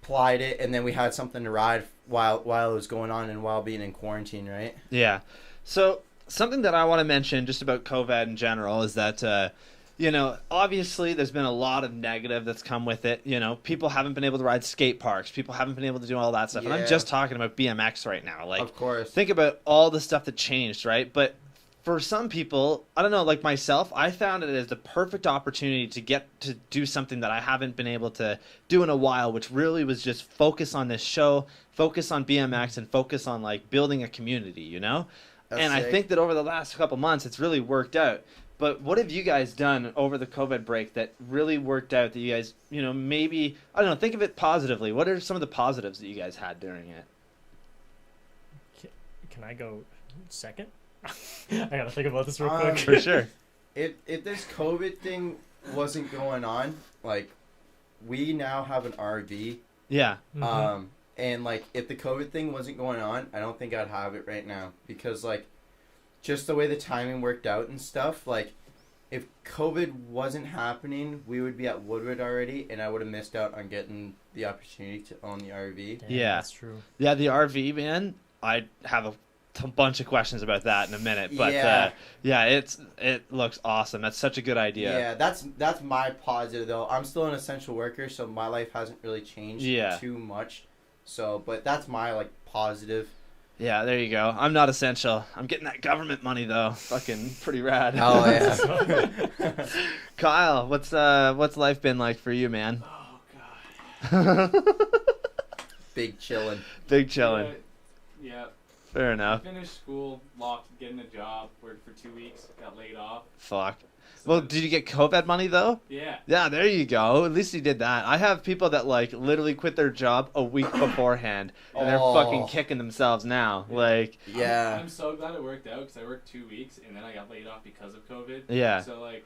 plied it, and then we had something to ride while it was going on and while being in quarantine, right? Yeah. So something that I want to mention just about COVID in general is that, you know, obviously there's been a lot of negative that's come with it. You know, people haven't been able to ride skate parks. People haven't been able to do all that stuff. And I'm Yeah. just talking about BMX right now. Like, Of course. think about all the stuff that changed, right? But for some people, I don't know, like myself, I found it as the perfect opportunity to get to do something that I haven't been able to do in a while, which really was just focus on this show, focus on BMX, and focus on like building a community, you know? That's And I sick. think that over the last couple months, it's really worked out. But what have you guys done over the COVID break that really worked out that you guys, you know, maybe, I don't know, think of it positively. What are some of the positives that you guys had during it? Can I go second? I gotta think about this real Um, quick. For sure. If this COVID thing wasn't going on, like we now have an RV, Yeah. Mhm. and like if the COVID thing wasn't going on, I don't think I'd have it right now, because like just the way the timing worked out and stuff, like if COVID wasn't happening, we would be at Woodward already, and I would have missed out on getting the opportunity to own the RV. Damn, Yeah. that's true. Yeah, the RV, man, I have a bunch of questions about that in a minute. But Yeah. yeah, it looks awesome. That's such a good idea. Yeah, that's my positive though. I'm still an essential worker, so my life hasn't really changed Yeah. too much. So, but that's my like positive. Yeah, there you go. I'm not essential. I'm getting that government money though. Fucking pretty rad. Oh yeah. Kyle, what's life been like for you, man? Oh god. Big chillin'. Big chillin'. Yeah. Fair I enough. finished school, locked, getting a job, worked for 2 weeks, got laid off. Fuck. So Well, did you get COVID money though? yeah. Yeah, there you go. At least you did that. I have people that like literally quit their job a week beforehand, and they're Oh. fucking kicking themselves now. Yeah. Like, Yeah. I'm so glad it worked out because I worked 2 weeks and then I got laid off because of COVID. yeah. So like,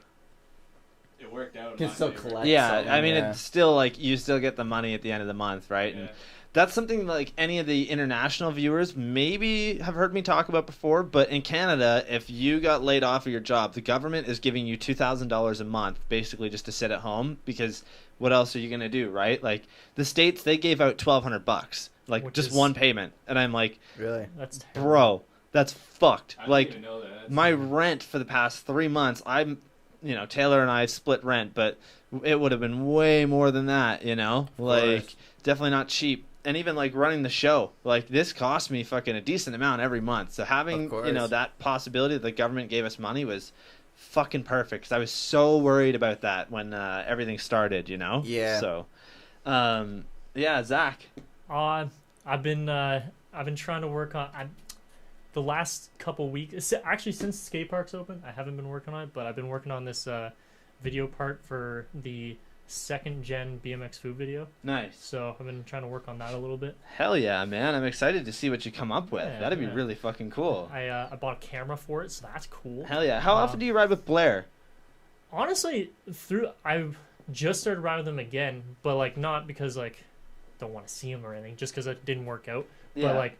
it worked out. in Can my still favor. collect. Yeah, something, I mean, yeah. it's still like you still get the money at the end of the month, right? Yeah. And that's something like any of the international viewers maybe have heard me talk about before. But in Canada, if you got laid off of your job, the government is giving you $2,000 a month, basically just to sit at home, because what else are you gonna do, right? Like the States, they gave out $1,200, like Which just is- one payment, and I'm like, Really. That's terrible. bro, that's fucked. I didn't Like even know that. That's- my rent for the past 3 months, Taylor and I split rent, but it would have been way more than that, you know? Like, course. definitely not cheap. And even, like, running the show, like, this cost me fucking a decent amount every month. So having, Of course. that possibility that the government gave us money was fucking perfect. Because I was so worried about that when everything started, you know? Yeah. So, yeah, Zach. I've been trying to work on the last couple weeks. Actually, since skate parks open, I haven't been working on it, but I've been working on this video part for the second gen BMX food video. Nice. So I've been trying to work on that a little bit. Hell yeah, man. I'm excited to see what you come up with. Yeah, That'd be yeah. really fucking cool. I bought a camera for it, so that's cool. Hell yeah. How often Um, do you ride with Blair? Honestly, I've just started riding them again, but like not because like don't want to see them or anything, just because it didn't work out. But like,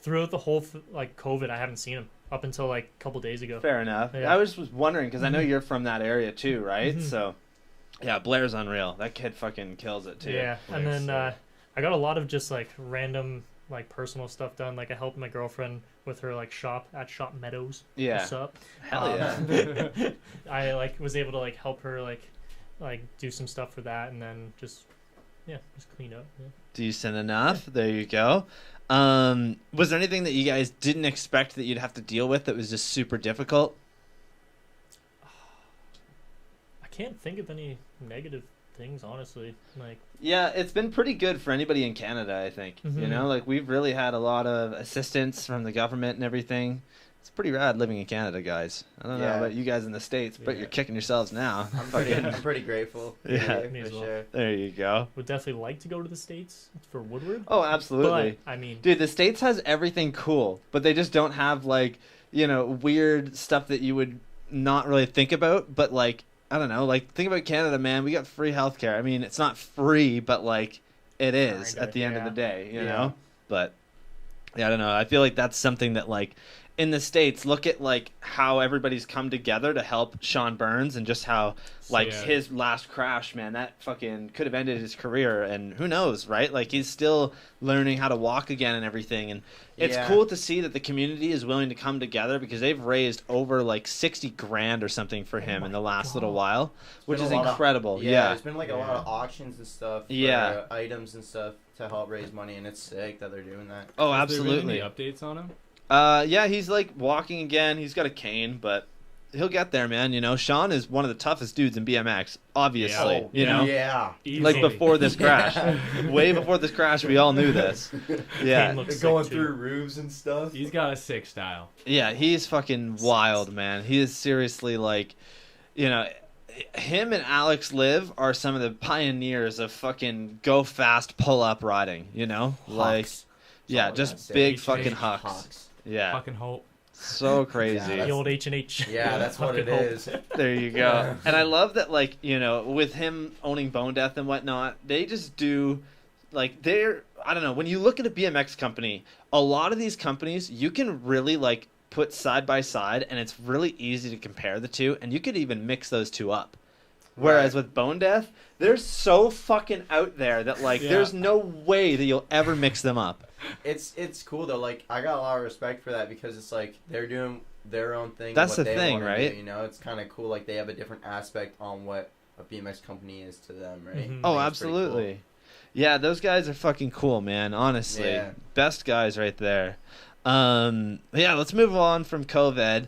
throughout the whole like COVID, I haven't seen him up until like a couple days ago. Fair enough. Yeah. I was wondering because I know Mhm. you're from that area too, right? Mhm. So, yeah, Blair's unreal. That kid fucking kills it too. Yeah, and Blair's then I got a lot of just like random like personal stuff done. Like I helped my girlfriend with her like shop at Shop Meadows. yeah, What's up? hell yeah. I like was able to like help her like do some stuff for that, and then just clean up. Yeah. Decent enough. There you go. Was there anything that you guys didn't expect that you'd have to deal with that was just super difficult? I can't think of any negative things, honestly. Like, Yeah, it's been pretty good for anybody in Canada, I think. You Mhm. know, like we've really had a lot of assistance from the government and everything. It's pretty rad living in Canada, guys. I don't know Yeah. about you guys in the States, but Yeah. you're kicking yourselves now. I'm pretty grateful. Yeah. Me for as well. sure. There you go. Would definitely like to go to the States for Woodward. Oh, absolutely. But I mean, Dude, the States has everything cool, but they just don't have, like, you know, weird stuff that you would not really think about. But, like, I don't know, like, think about Canada, man. We got free healthcare. I mean, it's not free, but, like, it is Kinda, at the end of yeah. the day, you Yeah. know? But, yeah, I don't know. I feel like that's something that, like, in the States, look at, like, how everybody's come together to help Sean Burns and just how, like, Yeah. his last crash, man, that fucking could have ended his career. And who knows, right? Like, he's still learning how to walk again and everything. And it's Yeah. cool to see that the community is willing to come together because they've raised over, like, 60 grand or something for him in the last little while, which been is a lot of- incredible. Yeah, Yeah. there's been like a lot of auctions and stuff. For, Yeah. items and stuff to help raise money, and it's sick that they're doing that. Oh, Has there been absolutely. any updates on him? Yeah, he's like walking again. He's got a cane, but he'll get there, man. You know, Sean is one of the toughest dudes in BMX, obviously. Yeah. You know, Yeah. like Easily. before this crash, way before this crash, we all knew this. Yeah, Kane looks Going sick, too. through roofs and stuff. He's got a sick style. yeah, he's fucking wild, man. He is seriously like, you know, him and Alex Liv are some of the pioneers of fucking go fast pull up riding. You know, like, Hawks. yeah, That's all I just gotta say. big H&H fucking hucks. Yeah, Fucking hope. so crazy. the old H&H. Yeah, that's what it Fucking hope. is. There you go. And I love that, like, you know, with him owning Bone Death and whatnot, they just do, like, I don't know, when you look at a BMX company, a lot of these companies, you can really, like, put side by side, and it's really easy to compare the two, and you could even mix those two up. Whereas Right. with Bone Death, they're so fucking out there that, like, Yeah. there's no way that you'll ever mix them up. It's cool though. Like I got a lot of respect for that because it's like they're doing their own thing. and That's what the they thing, wanna right? Do, you know, it's kind of cool. Like they have a different aspect on what a BMX company is to them, right? Mhm. Oh, I think it's pretty cool. absolutely. Yeah, those guys are fucking cool, man. Honestly, Yeah. best guys right there. Yeah, let's move on from COVID.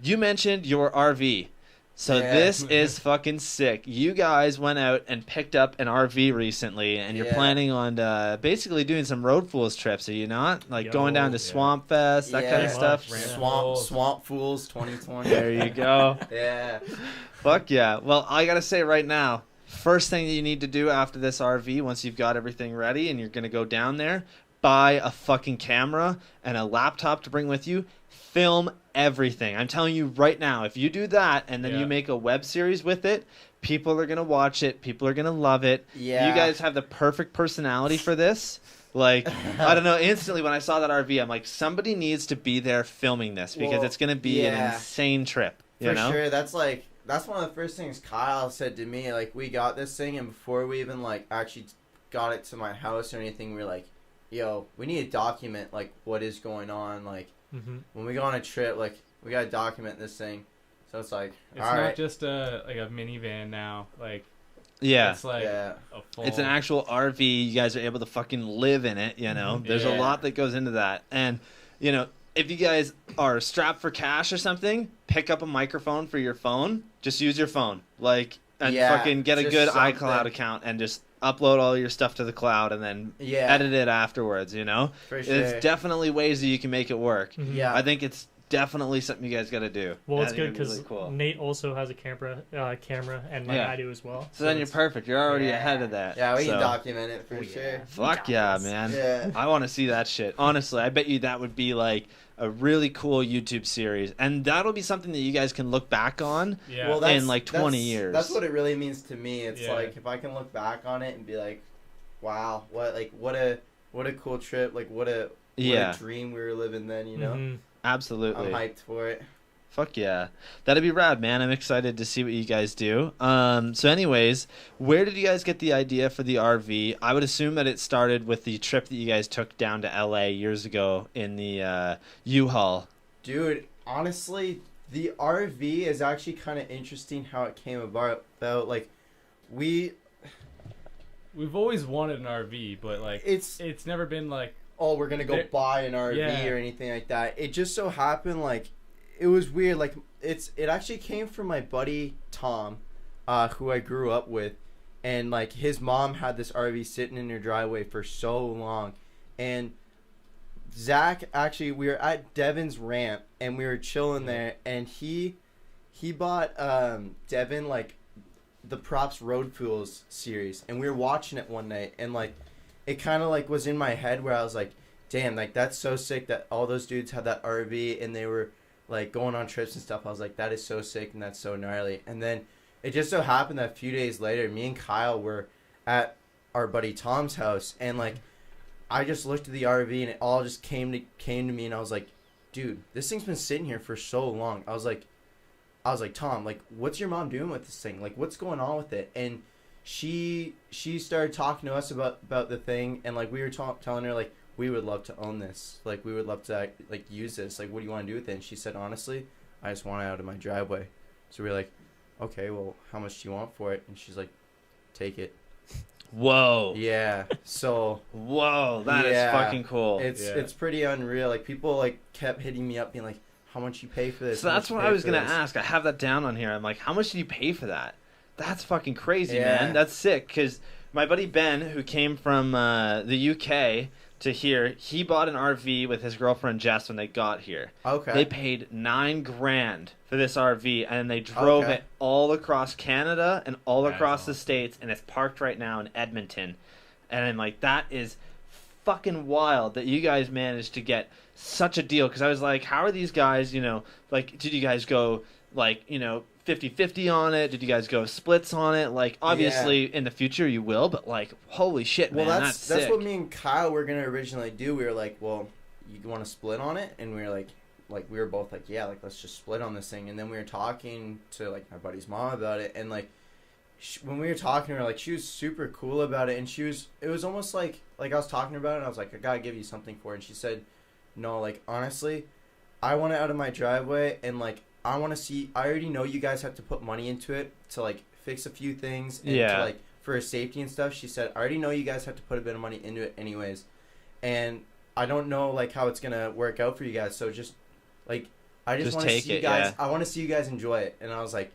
You mentioned your RV, so Yeah. this is fucking sick. You guys went out and picked up an RV recently, and you're Yeah. planning on basically doing some Road Fools trips. Are you not? Like going down to yeah. Swamp Fest, that kind of Yeah. stuff. Pretty much, Swamp Fools 2020. There you go. Yeah. Fuck yeah. Well, I gotta say right now, first thing that you need to do after this RV, once you've got everything ready and you're gonna go down there, buy a fucking camera and a laptop to bring with you. Film everything. I'm telling you right now, if you do that and then Yeah. you make a web series with it, people are gonna watch it. People are gonna love it. Yeah. You guys have the perfect personality for this. Like, I don't know, instantly when I saw that RV, I'm like, somebody needs to be there filming this because Well, it's gonna be an yeah. insane trip. You For know? sure. That's one of the first things Kyle said to me. Like we got this thing, and before we even like actually got it to my house or anything, we were like, "Yo, we need to document like what is going on. Like Mhm. when we go on a trip, like we gotta document this thing." So it's like, It's all not right, just a minivan now. Like Yeah. it's like yeah, a full. It's an actual RV. You guys are able to fucking live in it, you know? There's a Yeah. lot that goes into that. And, you know, if you guys are strapped for cash or something, pick up a microphone for your phone. Just use your phone. Like, and Yeah, fucking get a just good something. iCloud account and just upload all your stuff to the cloud and then yeah, edit it afterwards, you know? for sure. There's definitely ways that you can make it work. Mhm. Yeah, I think it's definitely something you guys got to do. Well, I it's think good it'd be because really cool. Nate also has a camera, and like Yeah. I do as well. So then you're it's- perfect. You're already Yeah. ahead of that. yeah, we so. can document it for Oh, sure. yeah. Fuck yeah, man. Yeah. I want to see that shit. Honestly, I bet you that would be like a really cool YouTube series. And that'll be something that you guys can look back on. Yeah. Well, in, like, 20 years. That's what it really means to me. It's Yeah. like if I can look back on it and be like, "Wow, what a cool trip! Like what a Yeah, dream we were living then." You know, Mhm. absolutely. I'm hyped for it. Fuck yeah. That'd be rad, man. I'm excited to see what you guys do. So anyways, where did you guys get the idea for the RV? I would assume that it started with the trip that you guys took down to LA years ago in the U-Haul. Dude, honestly, the RV is actually kind of interesting how it came about. Like, We've always wanted an RV, but like it's it's never been like we're gonna go There- buy an RV Yeah. or anything like that. It just so happened like it was weird. Like it actually came from my buddy Tom, who I grew up with, and like his mom had this RV sitting in her driveway for so long, and Zach, actually, we were at Devin's ramp, and we were chilling there, and he bought Devin, like, the Props Road Fools series, and we were watching it one night, and, like, it kind of, like, was in my head where I was like, damn, like, that's so sick that all those dudes had that RV, and they were, like, going on trips and stuff. I was like, that is so sick, and that's so gnarly. And then it just so happened that a few days later, me and Kyle were at our buddy Tom's house, and, like, I just looked at the RV, and it all just came to me, and I was like, dude, this thing's been sitting here for so long. I was like, Tom, like, what's your mom doing with this thing? Like, what's going on with it? And she started talking to us about the thing, and, like, we were telling her, like, we would love to own this. Like, we would love to, like, use this. Like, what do you want to do with it? And she said, honestly, I just want it out of my driveway. So we were like, okay, well, how much do you want for it? And she's like, take it. Whoa. Yeah. So. Whoa, that is fucking cool. It's pretty unreal. Like, people, like, kept hitting me up being like, how much you pay for this? So that's what I was going to ask. I have that down on here. I'm like, how much did you pay for that? That's fucking crazy, man. That's sick. Because my buddy Ben, who came from the UK to here, he bought an RV with his girlfriend Jess when they got here. Okay. They paid $9,000 for this RV, and they drove it all across Canada and all across the States, and it's parked right now in Edmonton. And I'm like, that is fucking wild that you guys managed to get such a deal. Because I was like, how are these guys, you know, like, did you guys go, like, you know, 50-50 on it? Did you guys go splits on it? Like, obviously in the future you will, but like, holy shit, man, well, that's sick. What me and Kyle were gonna originally do. We were like, well, you want to split on it? And we were like we were both like, yeah, like, let's just split on this thing. And then we were talking to, like, my buddy's mom about it, and, like, when we were talking to her, like, she was super cool about it, and it was almost like I was talking to her about it, and I was like, I gotta give you something for it. And she said, no, like, honestly, I want it out of my driveway, and, like, I want to see, I already know you guys have to put money into it to, like, fix a few things and to, like, for safety and stuff. She said, I already know you guys have to put a bit of money into it anyways, and I don't know, like, how it's gonna work out for you guys, so just, like, I just want to see you guys, I want to see you guys enjoy it. And I was like,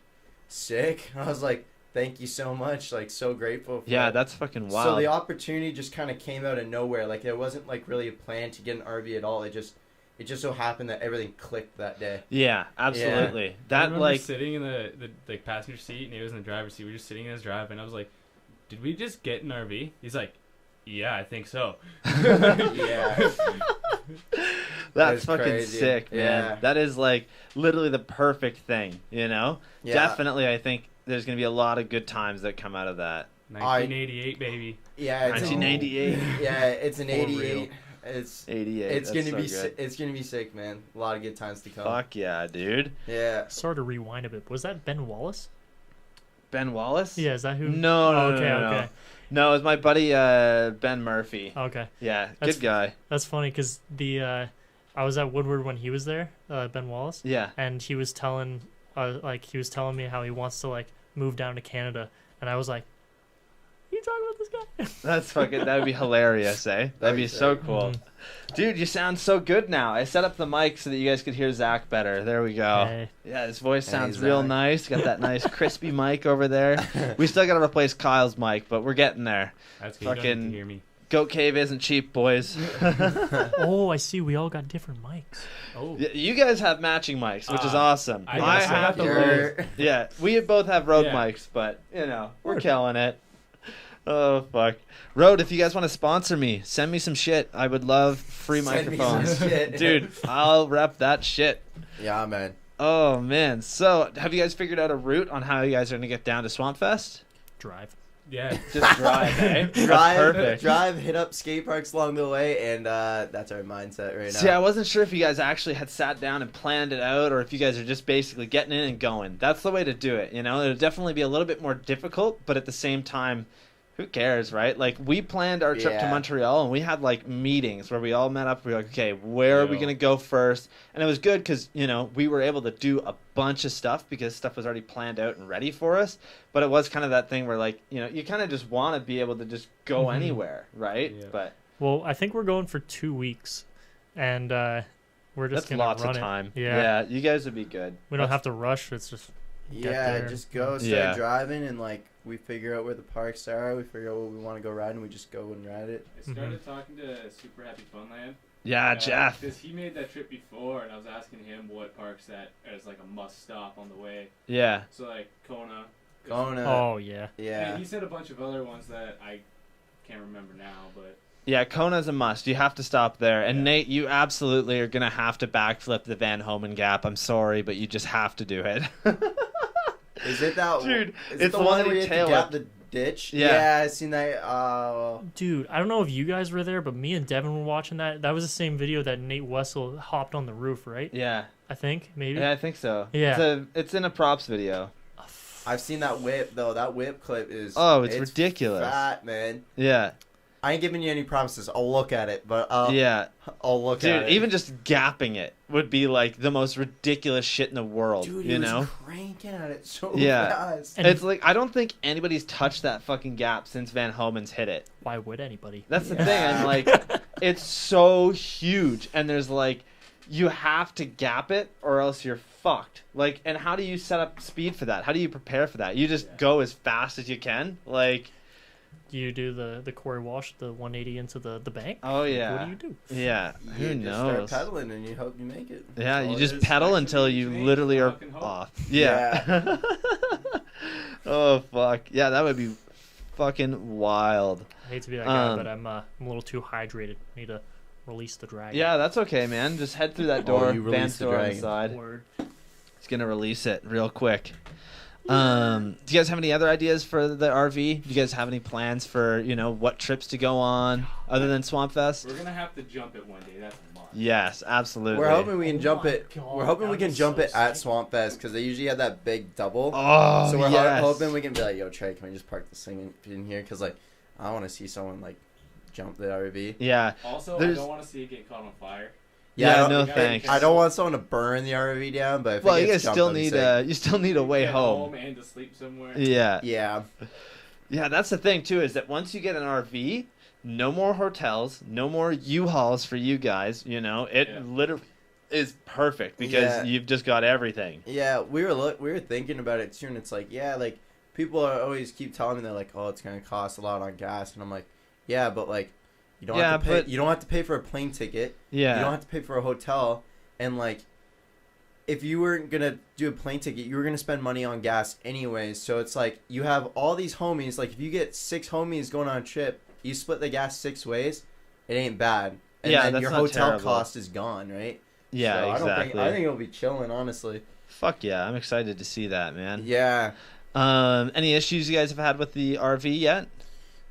sick. I was like, thank you so much, like, so grateful for that. That's fucking wild. So the opportunity just kind of came out of nowhere. Like, it wasn't, like, really a plan to get an RV at all. It just so happened that everything clicked that day. Yeah, absolutely. I That, remember like, sitting in the like passenger seat, and he was in the driver's seat. We were just sitting in his drive, and I was like, did we just get an RV? He's like, yeah, I think so. Yeah. That's fucking crazy. sick, man. Yeah. That is, like, literally the perfect thing, you know? Yeah. Definitely, I think there's going to be a lot of good times that come out of that. 1988, baby. Yeah, it's 1998. Yeah, it's an 88. Real. It's 88. It's That's gonna so be good. it's gonna be sick, man. A lot of good times to come. Fuck yeah, dude. Yeah. Sorry to rewind a bit. Was that Ben Wallace? Ben Wallace? Yeah, is that who? No, okay. No, it was my buddy Ben Murphy. Okay. Yeah, That's good guy. That's funny because I was at Woodward when he was there, Ben Wallace. Yeah. And he was telling me how he wants to, like, move down to Canada, and I was like, you talking about this guy? That's fucking, that would be hilarious, eh? That'd be so cool. Dude, you sound so good now. I set up the mic so that you guys could hear Zach better. There we go. Hey. Yeah, his voice sounds Zach. real nice. Got that nice crispy mic over there. We still got to replace Kyle's mic, but we're getting there. That's good. You don't have Fucking to hear me. Goat Cave isn't cheap, boys. Oh, I see. We all got different mics. Oh. You guys have matching mics, which is awesome. I have got the Rode. Yeah, we both have Rode Yeah. mics, but, you know, we're killing it. Oh, fuck. Rode, if you guys want to sponsor me, send me some shit. I would love free Send me microphones. some shit. Dude, I'll rep that shit. Yeah, man. Oh, man. So, have you guys figured out a route on how you guys are going to get down to Swampfest? Drive. Yeah. Just drive, eh? That's perfect. Drive, hit up skate parks along the way, and that's our mindset right now. See, I wasn't sure if you guys actually had sat down and planned it out, or if you guys are just basically getting in and going. That's the way to do it, you know? It'll definitely be a little bit more difficult, but at the same time, who cares, right? Like, we planned our trip to Montreal, and we had, like, meetings where we all met up. We were like, okay, where are we going to go first? And it was good because, you know, we were able to do a bunch of stuff because stuff was already planned out and ready for us. But it was kind of that thing where, like, you know, you kind of just want to be able to just go anywhere, right? Yeah. But Well, I think we're going for 2 weeks, and we're just that's gonna lots run of time. It. Yeah. You guys would be good. We don't have to rush. It's just there. Just go, start driving, and, like, we figure out where the parks are. We figure out what we want to go ride, and we just go and ride it. I started talking to Super Happy Funland Yeah, Jeff. Because he made that trip before, and I was asking him what parks that as like a must stop on the way. Yeah. So like Kona. Oh yeah. Yeah. And he said a bunch of other ones that I can't remember now, but. Yeah, Kona's a must. You have to stop there. And Yeah. Nate, you absolutely are gonna have to backflip the Van Homen Gap. I'm sorry, but you just have to do it. Is it that? Dude, is it's it the one that where you you have tail to gap it. the ditch? Yeah. I seen that. Dude, I don't know if you guys were there, but me and Devin were watching that. That was the same video that Nate Wessel hopped on the roof, right? Yeah. I think maybe. Yeah, I think so. Yeah. It's in a props video. I've seen that whip though. That whip clip is. Oh, it's ridiculous. Fat, man. Yeah. I ain't giving you any promises. I'll look at it, but Yeah. I'll look at Dude, it. even just gapping it would be like the most ridiculous shit in the world. Dude, you he know? was cranking at it so Yeah. fast. And It's like I don't think anybody's touched that fucking gap since Van Homen's hit it. why would anybody? That's the Yeah. thing. I'm like, it's so huge, and there's like, you have to gap it, or else you're fucked. Like, and how do you set up speed for that? How do you prepare for that? You just go as fast as you can. Like, Do you do the Corey Walsh, the 180 into the bank? oh yeah, What do you do? yeah. You Who just knows? start pedaling and you hope you make it. Yeah, That's you all it just is. pedal until you Maximum literally are fucking hope. off. Yeah. Oh fuck. Yeah, that would be fucking wild. I hate to be that guy, Um, but I'm a little too hydrated. Need to release the dragon. Yeah, that's okay, man. Just head through that Oh, door. you Van's released the door on the dragon. side. Word. He's gonna release it real quick. Do you guys have any other ideas for the RV? Do you guys have any plans for, what trips to go on other than Swamp Fest? We're gonna have to jump it one day. That's a must. Yes, absolutely. We're hoping we can Oh jump my it. God, We're hoping we that can was jump so it at sick. Swamp Fest because they usually have that big double. Oh, So we're yes. hoping we can be like, yo, Trey, can we just park this thing in here? Because like, I want to see someone like jump the RV. Yeah. Also, There's- I don't want to see it get caught on fire. Yeah, I don't- no I- thanks. I don't want someone to burn the RV down, but if Well, it you gets guys jumped, still that'd be need sick. you still need a way Get home. and to sleep somewhere. Yeah. Yeah. Yeah, that's the thing too, is that once you get an RV, no more hotels, no more U-Hauls for you guys, It Yeah. literally is perfect because Yeah. you've just got everything. Yeah, we were thinking about it too, and it's like, yeah, like people are always keep telling me they're like, oh, it's gonna cost a lot on gas, and I'm like, yeah, but like, you don't have to pay. but- You don't have to pay for a plane ticket. Yeah. You don't have to pay for a hotel, and like, if you weren't gonna do a plane ticket, you were gonna spend money on gas anyways. So it's like you have all these homies. Like if you get 6 homies going on a trip, you split the gas 6 ways, it ain't bad. And Yeah, then that's your not hotel terrible. cost is gone, right? Yeah, So exactly. I think it'll be chilling, honestly. Fuck yeah, I'm excited to see that, man. Yeah. Any issues you guys have had with the RV yet?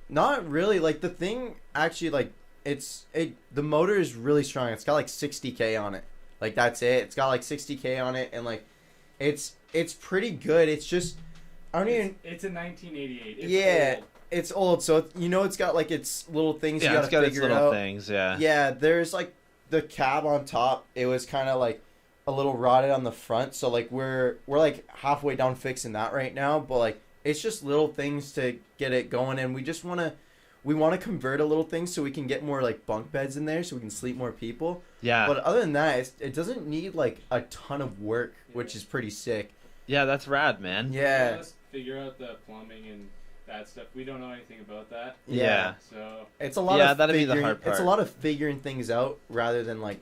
Not really. Like the thing actually, like the motor is really strong. It's got like 60K on it. Like that's it. It's got like 60K on it, and like it's pretty good. It's just I don't even. It's a 1988. It's Yeah, old. it's old, so it's got like its little things you Yeah, gotta it's got its figure little out. things, yeah. Yeah, there's like the cab on top. It was kind of like a little rotted on the front, so like we're like halfway down fixing that right now. But like it's just little things to get it going, and we just want to convert a little thing so we can get more like bunk beds in there, so we can sleep more people. Yeah. But other than that, it doesn't need like a ton of work, which is pretty sick. Yeah, that's rad, man. Yeah. Let's figure out the plumbing and that stuff. We don't know anything about that. Yeah. So It's a lot Yeah, of that'd be the figuring, hard It's a part. lot of figuring things out rather than like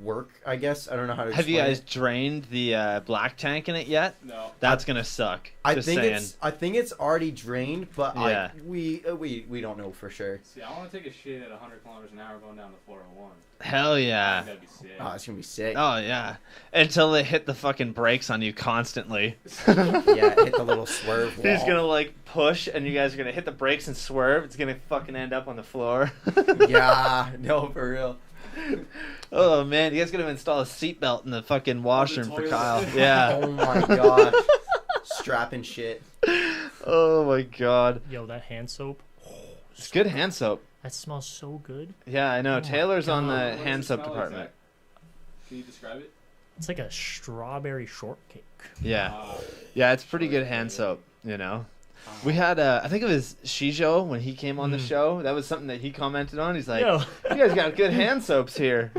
work, I guess. I don't know how to Have you explain guys it. drained the black tank in it yet? no. That's gonna suck. I Just think saying. I think it's already drained, but Yeah. we don't know for sure. See, I want to take a shit at 100 kilometers an hour going down the 401. Hell yeah. That'd be sick. Oh, it's gonna be sick. Oh yeah. Until they hit the fucking brakes on you constantly. Yeah, hit the little swerve wall. He's gonna like push, and you guys are gonna hit the brakes and swerve. It's gonna fucking end up on the floor. Yeah, no, for real. Oh man, you guys gonna install a seatbelt in the fucking washroom for toilet. Kyle. Yeah. Oh my gosh, strapping shit. Oh my god. Yo, that hand soap. It's good hand soap. That smells so good. Yeah, I know. Oh my Taylor's on God. the What does hand it soap smell like, department. Zach? Can you describe it? It's like a strawberry shortcake. Yeah. Ah, Yeah, it's pretty good hand soap, We had, I think it was Shijo when he came on the show. That was something that he commented on. He's like, Yo, you guys got good hand soaps here.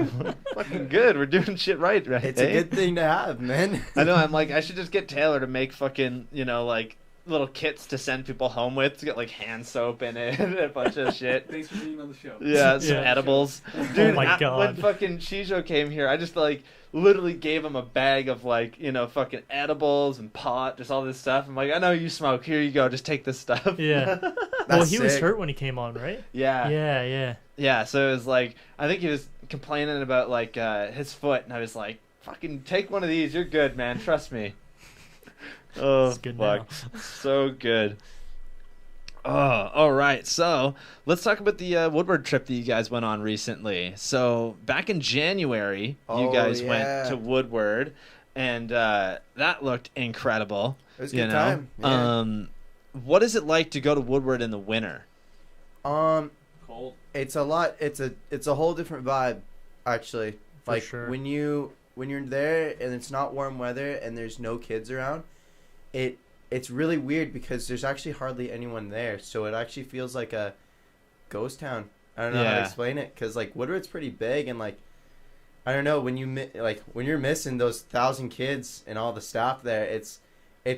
Fucking good. We're doing shit right, It's a good thing to have, man. I know. I'm like, I should just get Taylor to make fucking, like little kits to send people home with to get like hand soap in it and a bunch of shit. Thanks for being on the show. Yeah, some Yeah. edibles. Dude, my God. when fucking Shijo came here, I just like literally gave him a bag of like, fucking edibles and pot, just all this stuff. I'm like, I know you smoke. Here you go. Just take this stuff. Yeah. That's Well, he was sick. hurt when he came on, right? Yeah. Yeah. Yeah, so it was like, I think he was complaining about like his foot, and I was like, fucking take one of these. You're good, man. Trust me. Oh, It's good fuck. now. So good. Oh, all right. So let's talk about the Woodward trip that you guys went on recently. So back in January, you Oh, guys yeah. went to Woodward, and that looked incredible. It was a good time. Yeah. What is it like to go to Woodward in the winter? Cold. It's a lot. It's a whole different vibe, actually. For Like sure. when you're there and it's not warm weather and there's no kids around, it's really weird because there's actually hardly anyone there. So it actually feels like a ghost town. I don't know how to Yeah. explain it because like Woodward's pretty big and like I don't know when when you're missing those 1,000 kids and all the staff there, it's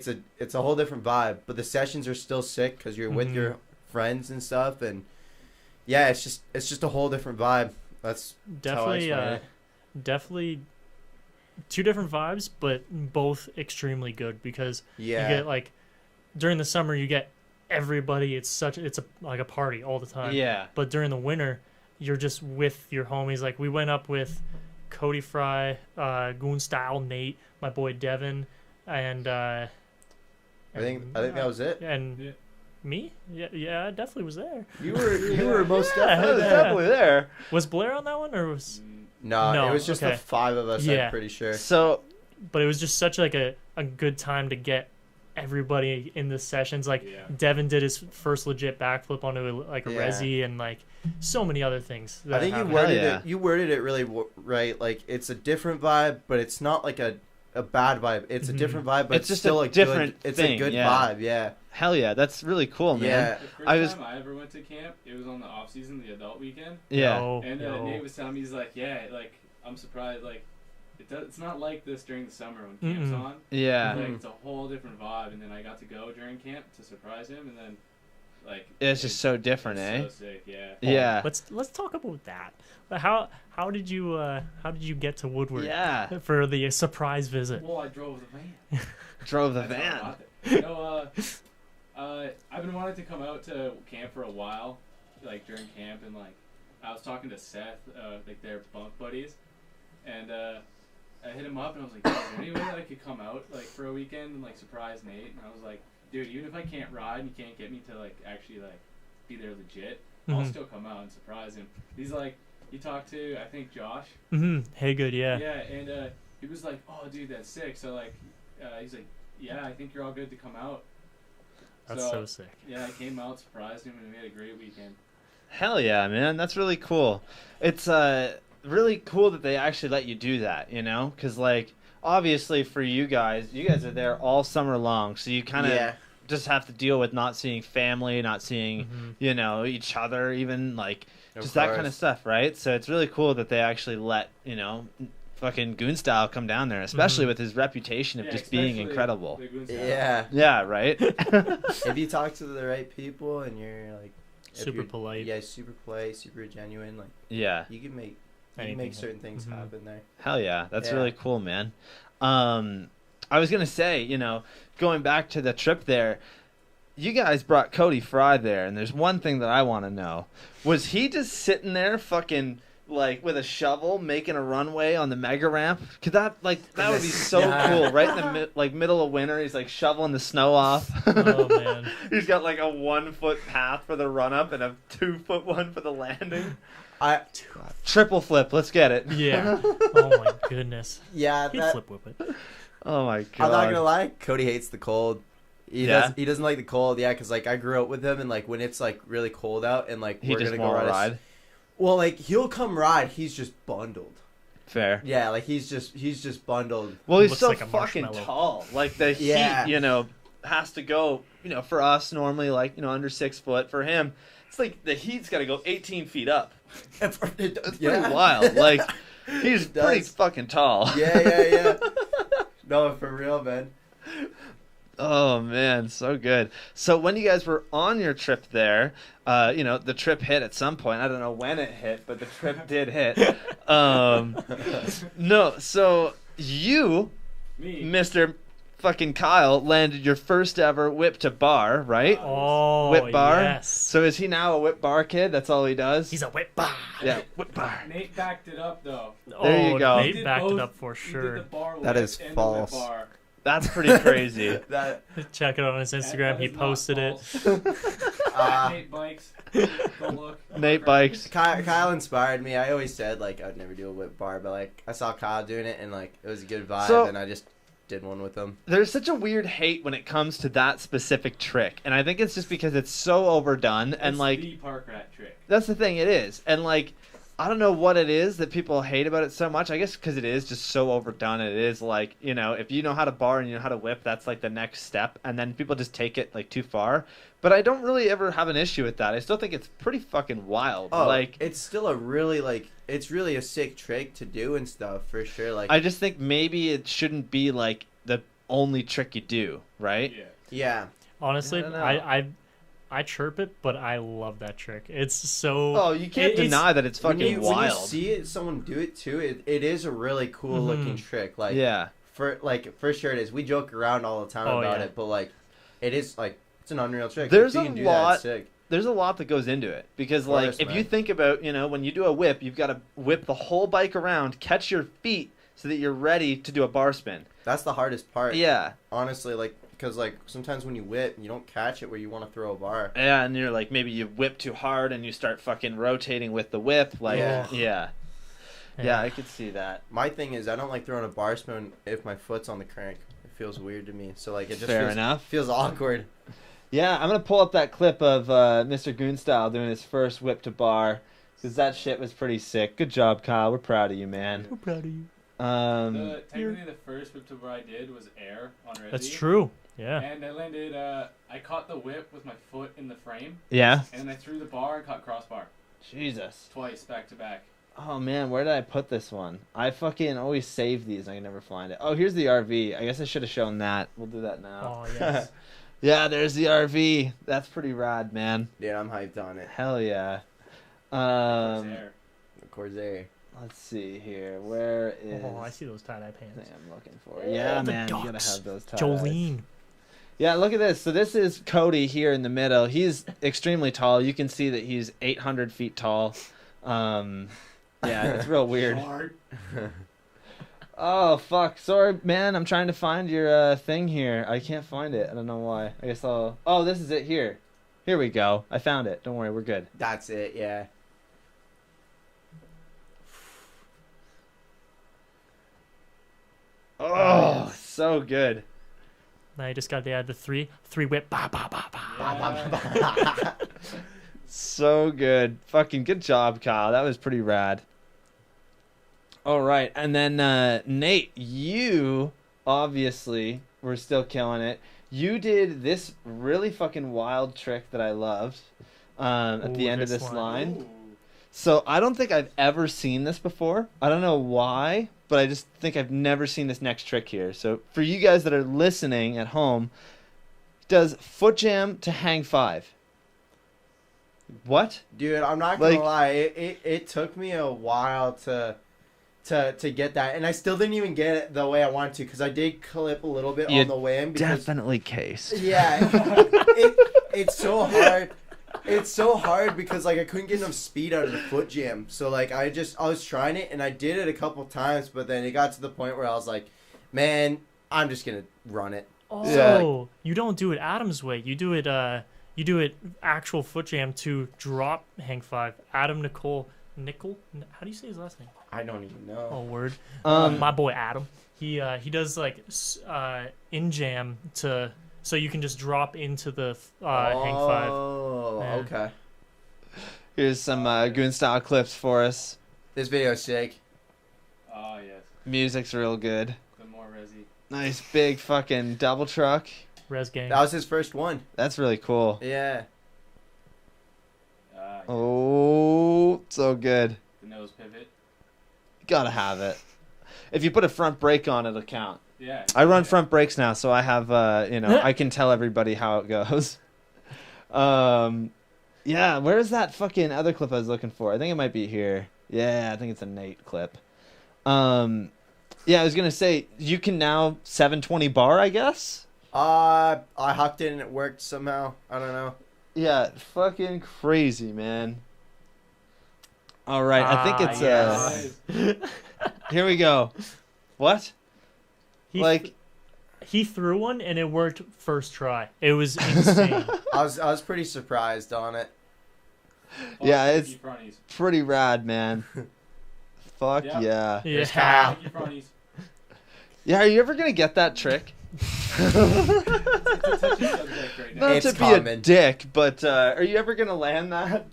a whole different vibe. But the sessions are still sick because you're with Mhm. your friends and stuff, and yeah, it's just a whole different vibe. That's how I Definitely, explain it. definitely two different vibes, but both extremely good because Yeah, you get like during the summer you get everybody. It's like a party all the time. Yeah. But during the winter, you're just with your homies. Like we went up with Cody Fry, Goon Style, Nate, my boy Devin, and I think that was it. and Yeah. me. Yeah, I definitely was there. You were most Yeah. I was definitely there. definitely there. Was Blair on that one or was? No, No, it was just okay. the 5 of us. Yeah. I'm pretty sure. So But it was just such like a good time to get everybody in the sessions. Like Yeah. Devin did his first legit backflip onto a Yeah. resi and like so many other things. I that think happened. you worded it really right. Like it's a different vibe, but it's not like a bad vibe. It's a Mhm. different vibe, but It's it's just still a a different good, It's thing, a good yeah. vibe. Yeah. hell yeah, that's really cool, man. Yeah. The first I was- time I ever went to camp, it was on the off season, the adult weekend, Yeah. and Yo. Nate was telling me, he's like, yeah, like I'm surprised, like it's not like this during the summer when camp's Mm-mm. on. Yeah. Like, it's a whole different vibe, and then I got to go during camp to surprise him, and then like It's just so different, it's eh? So sick, yeah. Yeah. Let's talk about that. How did you get to Woodward Yeah. for the surprise visit? Well, I drove the van. Drove the That's how I van. got there. No, I've been wanting to come out to camp for a while, like during camp, and like I was talking to Seth, like their bunk buddies, and I hit him up and I was like, "Is there any way that I could come out like for a weekend and like surprise Nate?" And I was like, "Dude, even if I can't ride and you can't get me to like actually like be there legit, I'll Mhm. still come out and surprise him." He's like, he talked to I think Josh. Hey, good, yeah. Yeah, and he was like, "Oh, dude, that's sick." So like, he's like, "Yeah, I think you're all good to come out." That's so sick. Yeah, I came out, surprised him, and we had a great weekend. Hell yeah, man. That's really cool. It's really cool that they actually let you do that, Because, like, obviously for you guys are there all summer long, so you kind of Yeah. just have to deal with not seeing family, not seeing, Mhm. each other, even, like, Of just that kind of course. stuff, right? So it's really cool that they actually let, fucking Goon Style come down there, especially Mhm. with his reputation of Yeah, just being especially incredible. the Goon Style. Yeah. Yeah, right? If you talk to the right people and you're like if Super you're- polite. Yeah, super polite, super genuine. Like Yeah. you can make Anything. certain things Mhm. happen there. Hell yeah, that's Yeah. really cool, man. I was gonna say, going back to the trip there, you guys brought Cody Fry there, and there's one thing that I want to know: was he just sitting there, fucking like with a shovel, making a runway on the mega ramp? Could that would be so Yeah. cool, right in the middle of winter? He's like shoveling the snow off. Oh, man. He's got like a 1 foot path for the run up and a 2 foot one for the landing. Triple flip, let's get it. Yeah. Oh my goodness. Yeah, He'd that, flip whip it. Oh my god. I'm not gonna lie. Cody hates the cold. Yeah? He doesn't like the cold. Yeah, because like I grew up with him, and like when it's like really cold out, and like He we're just gonna go won't ride. ride. Well, like he'll come ride. He's just bundled. Fair. Yeah, like he's just bundled. Well, he's Looks so like a fucking marshmallow. tall. Like the Yeah. heat, has to go. For us normally, like under 6 foot. For him, it's like the heat's got to go 18 feet up. It's pretty wild. Like he's pretty fucking tall. Yeah. No, for real, man. Oh man, so good. So when you guys were on your trip there, the trip hit at some point. I don't know when it hit, but the trip did hit. No, so you, Me. Mr. fucking Kyle, landed your first ever whip to bar, right? Oh, Whip bar. yes. So is he now a whip bar kid? That's all he does? He's a whip bar. Yeah, whip bar. Nate backed it up though. There you go. Nate He did backed it both. up for He sure. did the bar That whip is and false. The whip bar. That's pretty crazy. That Check it out on his Instagram. That He is not posted it. false. Nate Bikes. Go look. Nate Bikes. Kyle inspired me. I always said like I'd never do a whip bar, but like I saw Kyle doing it and like it was a good vibe, So- and I just did one with him. There's such a weird hate when it comes to that specific trick, and I think it's just because it's so overdone, and It's like the park rat trick. that's the thing, it is, and like I don't know what it is that people hate about it so much. I guess because it is just so overdone. It is like, if you know how to bar and you know how to whip, that's like the next step, and then people just take it like too far. But I don't really ever have an issue with that. I still think it's pretty fucking wild. Oh, Like, it's still a really it's really a sick trick to do and stuff for sure. Like I just think maybe it shouldn't be like the only trick you do, right? Yeah. yeah, Honestly, I don't know. I chirp it, but I love that trick. It's so. Oh, you can't It's- deny that it's fucking when you wild. see someone do it too, it is a really cool looking trick. Like Yeah. for sure it is. We joke around all the time Oh, about yeah. it, but like it is like it's an unreal trick. There's If you a can do lot- that, it's sick. There's a lot that goes into it because, Of course, like, if man. you think about, when you do a whip, you've got to whip the whole bike around, catch your feet so that you're ready to do a bar spin. That's the hardest part. Yeah. Honestly, like because like sometimes when you whip, you don't catch it where you want to throw a bar. Yeah, and you're like, maybe you whip too hard and you start fucking rotating with the whip. Like, Yeah. yeah, I could see that. My thing is I don't like throwing a bar spin if my foot's on the crank. It feels weird to me. So like it just Fair enough. feels awkward. Yeah, I'm going to pull up that clip of Mr. Goonstyle doing his first whip to bar because that shit was pretty sick. Good job, Kyle. We're proud of you, man. I'm proud of you. Technically, the first whip to bar I did was air on Resi. That's true. Yeah. And I landed. I caught the whip with my foot in the frame, Yeah? and then I threw the bar and caught crossbar Jesus. twice back to back. Oh man, where did I put this one? I fucking always save these and I can never find it. Oh, here's the RV. I guess I should have shown that. We'll do that now. Oh yes. Yeah, there's the RV. That's pretty rad, man. Yeah, I'm hyped on it. Hell yeah. Air. The Corsair. Let's see here. Where is Oh, I see those tie-dye thing pants. I'm looking for? Yeah, the man, you gotta ducks. have those ties. Jolene. Yeah, look at this. So this is Cody here in the middle. He's extremely tall. You can see that he's 800 feet tall. Yeah, it's real weird. Hard. Oh, fuck. Sorry, man. I'm trying to find your thing here. I can't find it. I don't know why. I guess I'll... Oh, this is it here. Here we go. I found it. Don't worry. We're good. That's it. Yeah. Oh, so good. Now you just got to add the three whip. Ba ba ba ba. Yeah. So good. Fucking good job, Kyle. That was pretty rad. All right. And then, Nate, you obviously were still killing it. You did this really fucking wild trick that I loved at the Ooh, end of this this line. line. So I don't think I've ever seen this before. I don't know why, but I just think I've never seen this next trick here. So for you guys that are listening at home, does foot jam to hang five. What? Dude, I'm not gonna Like- lie. It took me a while to get that, and I still didn't even get it the way I wanted to because I did clip a little bit You on the way in. Because, Definitely case. Yeah, it's so hard. It's so hard because like I couldn't get enough speed out of the foot jam. So like I was trying it and I did it a couple times, but then it got to the point where I was like, man, I'm just gonna run it. Oh, Yeah. you don't do it Adam's way. You do it actual foot jam to drop hang five. Adam Nicole. How do you say his last name? I don't even know. Oh, word. Um, My boy Adam. He does like in jam to so you can just drop into the hang five. Oh, Yeah. okay. Here's some goon style clips for us. This video is sick. Oh yes, Music's real good. the more Resi. Nice big fucking double truck. Res gang. That was his first one. That's really cool. Yeah. Yes. Oh, so good. The nose pivot. Gotta have it. if you put a front brake on, it'll count. Yeah. I run front brakes now, so I have I can tell everybody how it goes. Yeah, where is that fucking other clip I was looking for? I think it might be here. Yeah, I think it's a Nate clip. Yeah, I was gonna say you can now 720 bar, I guess. I hooked it and it worked somehow. I don't know. Yeah, fucking crazy, man. All right, I think it's yes. Here we go. What? He threw one and it worked first try. It was insane. I was pretty surprised on it. Yeah, it's pretty rad, man. Fuck Yep. yeah. Yeah. Yeah, are you ever gonna get that trick? It's a touchy subject right now. Not It's to be a common. dick, but are you ever gonna land that?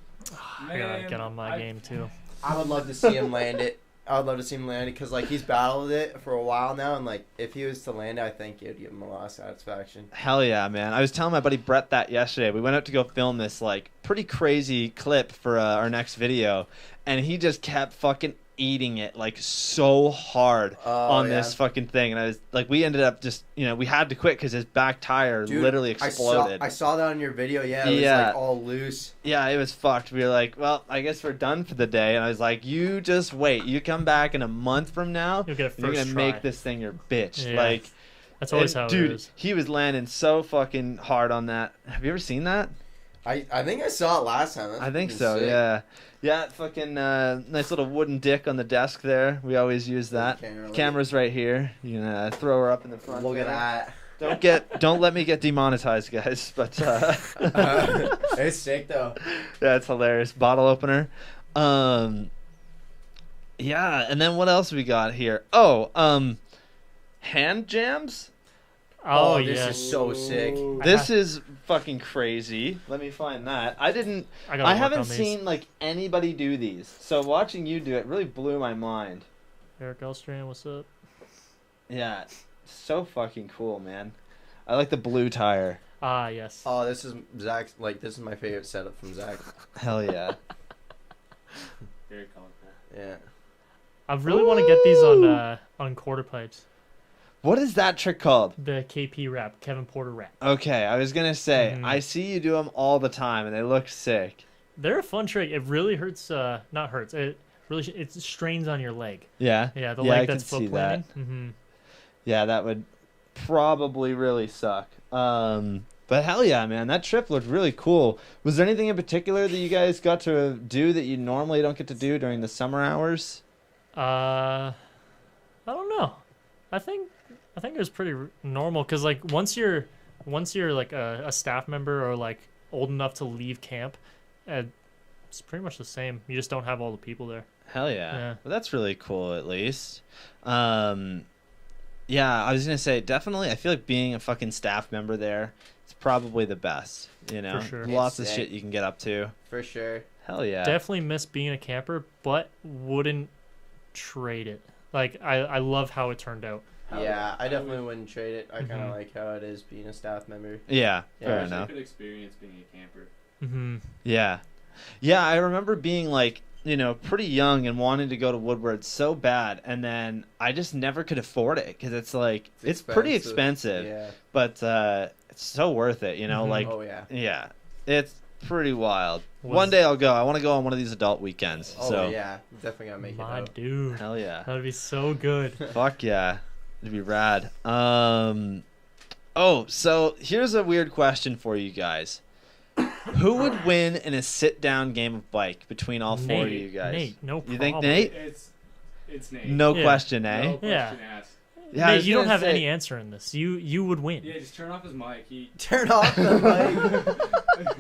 I gotta get on my game too. I would love to see him land it. I would love to see him land it because like he's battled it for a while now, and like if he was to land it, I think it would give him a lot of satisfaction. Hell yeah, man. I was telling my buddy Brett that yesterday. We went out to go film this like pretty crazy clip for our next video, and he just kept fucking eating it like so hard on this fucking thing, and I was like, we ended up just we had to quit because his back tire Dude, literally exploded. I saw that on your video. Yeah, it was like all loose. Yeah, it was fucked. We were like, well, I guess we're done for the day, and I was like, you just wait. You come back in a month from now, You'll get a you're first gonna try. make this thing your bitch. Yeah. Like, That's always and, how dude, it is. he was landing so fucking hard on that. Have you ever seen that? I think I saw it last time. That's I think pretty so. sick. Yeah, yeah. Fucking nice little wooden dick on the desk there. We always use that. Camera's right here. You can throw her up in the front. Look at there. that. Don't let me get demonetized, guys. But It's sick though. that's hilarious. Bottle opener. Yeah, and then what else we got here? Oh, hand jams. Oh, this yeah. is so sick. This is fucking crazy. Let me find that. I haven't seen like anybody do these. So watching you do it really blew my mind. Eric Elstrand, what's up? Yeah, so fucking cool, man. I like the blue tire. Ah, yes. Oh, this is Zach's. Like this is my favorite setup from Zach. Hell yeah. Very colorful. Yeah. I really want to get these on quarter pipes. What is that trick called? The KP wrap, Kevin Porter wrap. Okay, I was gonna say Mhm. I see you do them all the time, and they look sick. They're a fun trick. It really hurts. Not hurts. It really it strains on your leg. Yeah. Yeah, the I leg can that's see foot planting. Mm-hmm. Yeah, that would probably really suck. But hell yeah, man, that trip looked really cool. Was there anything in particular that you guys got to do that you normally don't get to do during the summer hours? I don't know. I think it was pretty normal because like once you're like a staff member or like old enough to leave camp, it's pretty much the same. You just don't have all the people there. Hell yeah. Yeah. Well, that's really cool at least. Yeah, I was going to say, definitely, I feel like being a fucking staff member there, it's probably the best, you know? For sure. Lots of It's shit sick. you can get up to. For sure. Hell yeah. Definitely miss being a camper, but wouldn't trade it. Like I love how it turned out. Yeah, I definitely wouldn't trade it. I kind of Mhm. like how it is being a staff member. Yeah, Yeah, fair I I enough. could experience being a camper. Mm-hmm. Yeah. Yeah, I remember being like, pretty young and wanting to go to Woodward so bad, and then I just never could afford it because it's like it's pretty expensive, Yeah. but it's so worth it, Mhm. like Oh yeah. yeah, it's pretty wild. Was- One day I'll go. I want to go on one of these adult weekends. Oh so yeah. Definitely gotta make My it out. dude, hell yeah, that would be so good. fuck yeah, it'd be rad. Oh, so here's a weird question for you guys. Who would win in a sit-down game of bike between all four of you guys? Nate, no problem. You think Nate? It's Nate. No Yeah. question, eh? No Yeah. question asked. Yeah, I Nate, was you don't gonna have say- any answer in this. You would win. Yeah, just turn off his mic. He. Turn off the mic.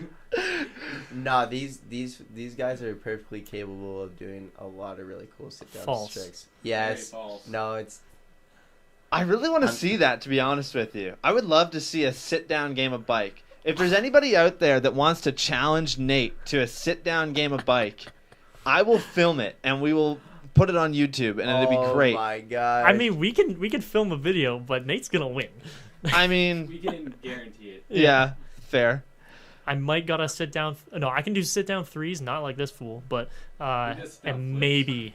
Nah, these guys are perfectly capable of doing a lot of really cool sit down False. tricks. Yes. False. No, it's I really want to I'm- see that, to be honest with you. I would love to see a sit-down game of bike. If there's anybody out there that wants to challenge Nate to a sit-down game of bike, I will film it and we will put it on YouTube, and it'll be great. Oh my god. I mean, we can film a video, but Nate's gonna win. I mean, We can guarantee it. yeah, fair. I might gotta sit down. No, I can do sit down threes, not like this fool, but We just and flips. maybe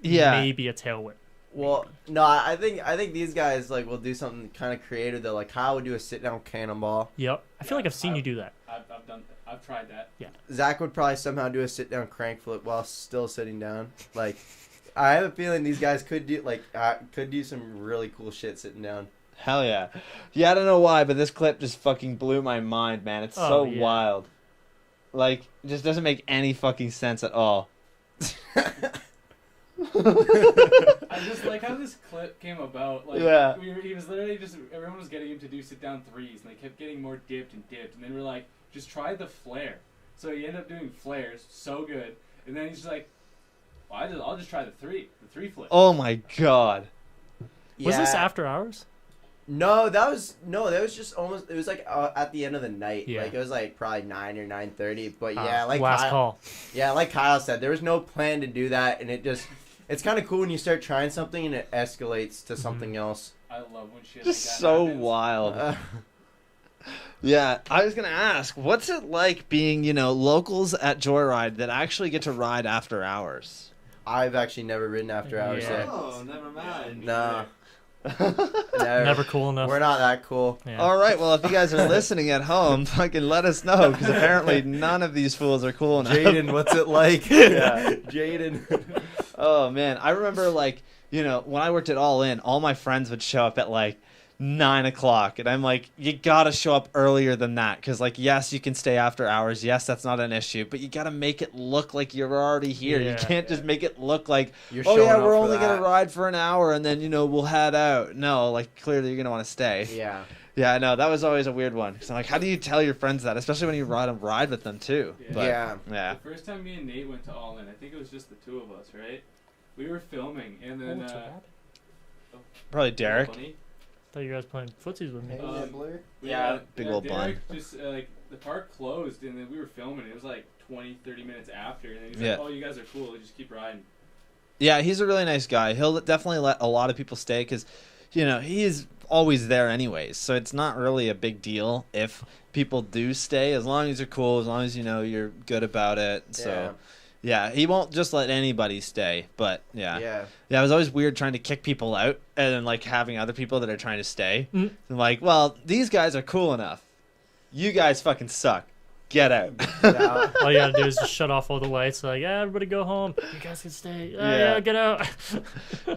Yeah. maybe a tail whip. Well, no, I think these guys like will do something kind of creative. Though, like Kyle would do a sit down cannonball. Yep. I feel like I've seen you do that. I've tried that. Yeah. Zach would probably somehow do a sit down crank flip while still sitting down. Like, I have a feeling these guys could do some really cool shit sitting down. Hell yeah. Yeah, I don't know why, but this clip just fucking blew my mind, man. It's so wild. Like, it just doesn't make any fucking sense at all. I just like how this clip came about. Like, yeah. He was literally just, everyone was getting him to do sit down threes, and they kept getting more dipped, and then we're like, just try the flare. So he ended up doing flares, so good, and then he's just like, well, I'll just try the three flip. Oh my god. Yeah. Was this after hours? No, that was just almost. It was like at the end of the night. Yeah. Like it was like probably 9 or 9:30. But yeah, like last call. Yeah, like Kyle said, there was no plan to do that, and it's kind of cool when you start trying something and it escalates to something else. I love when shit Just like that so happens. wild. Yeah, I was gonna ask, what's it like being, locals at Joyride that actually get to ride after hours? I've actually never ridden after hours Yeah. yet. Oh, never mind. No. Never cool enough. We're not that cool. Yeah. All right, well, if you guys are listening at home, fucking let us know, because apparently none of these fools are cool enough. Jaden, what's it like? Yeah. Jaden. Oh, man. I remember, when I worked at All In, all my friends would show up at, 9 o'clock. And I'm like, you got to show up earlier than that. Because, yes, you can stay after hours. Yes, that's not an issue. But you got to make it look like you're already here. Yeah. You can't just make it look like, You're oh, showing yeah, up we're for only going that. to ride for an hour and then, we'll head out. No, clearly you're going to want to stay. Yeah. Yeah, I know. That was always a weird one. Because I'm like, how do you tell your friends that? Especially when you ride with them, too. Yeah. But, Yeah. Yeah. The first time me and Nate went to All In, I think it was just the two of us, right? We were filming, and then Oh, it's bad. Probably Derek. Bunny. Thought you guys playing footsies with me. Yeah. Big old Derek just the park closed, and then we were filming. It was 20-30 minutes after, and then he's Yeah. like, "Oh, you guys are cool. Just keep riding." Yeah, he's a really nice guy. He'll definitely let a lot of people stay because, he is always there anyways. So it's not really a big deal if people do stay, as long as you're cool, as long as you're good about it. So, yeah, he won't just let anybody stay. But, yeah. Yeah, it was always weird trying to kick people out and then, having other people that are trying to stay. Mm. I'm like, well, these guys are cool enough. You guys fucking suck. Get out. Yeah. All you gotta do is just shut off all the lights. Like, yeah, everybody go home. You guys can stay. Yeah. Yeah, get out.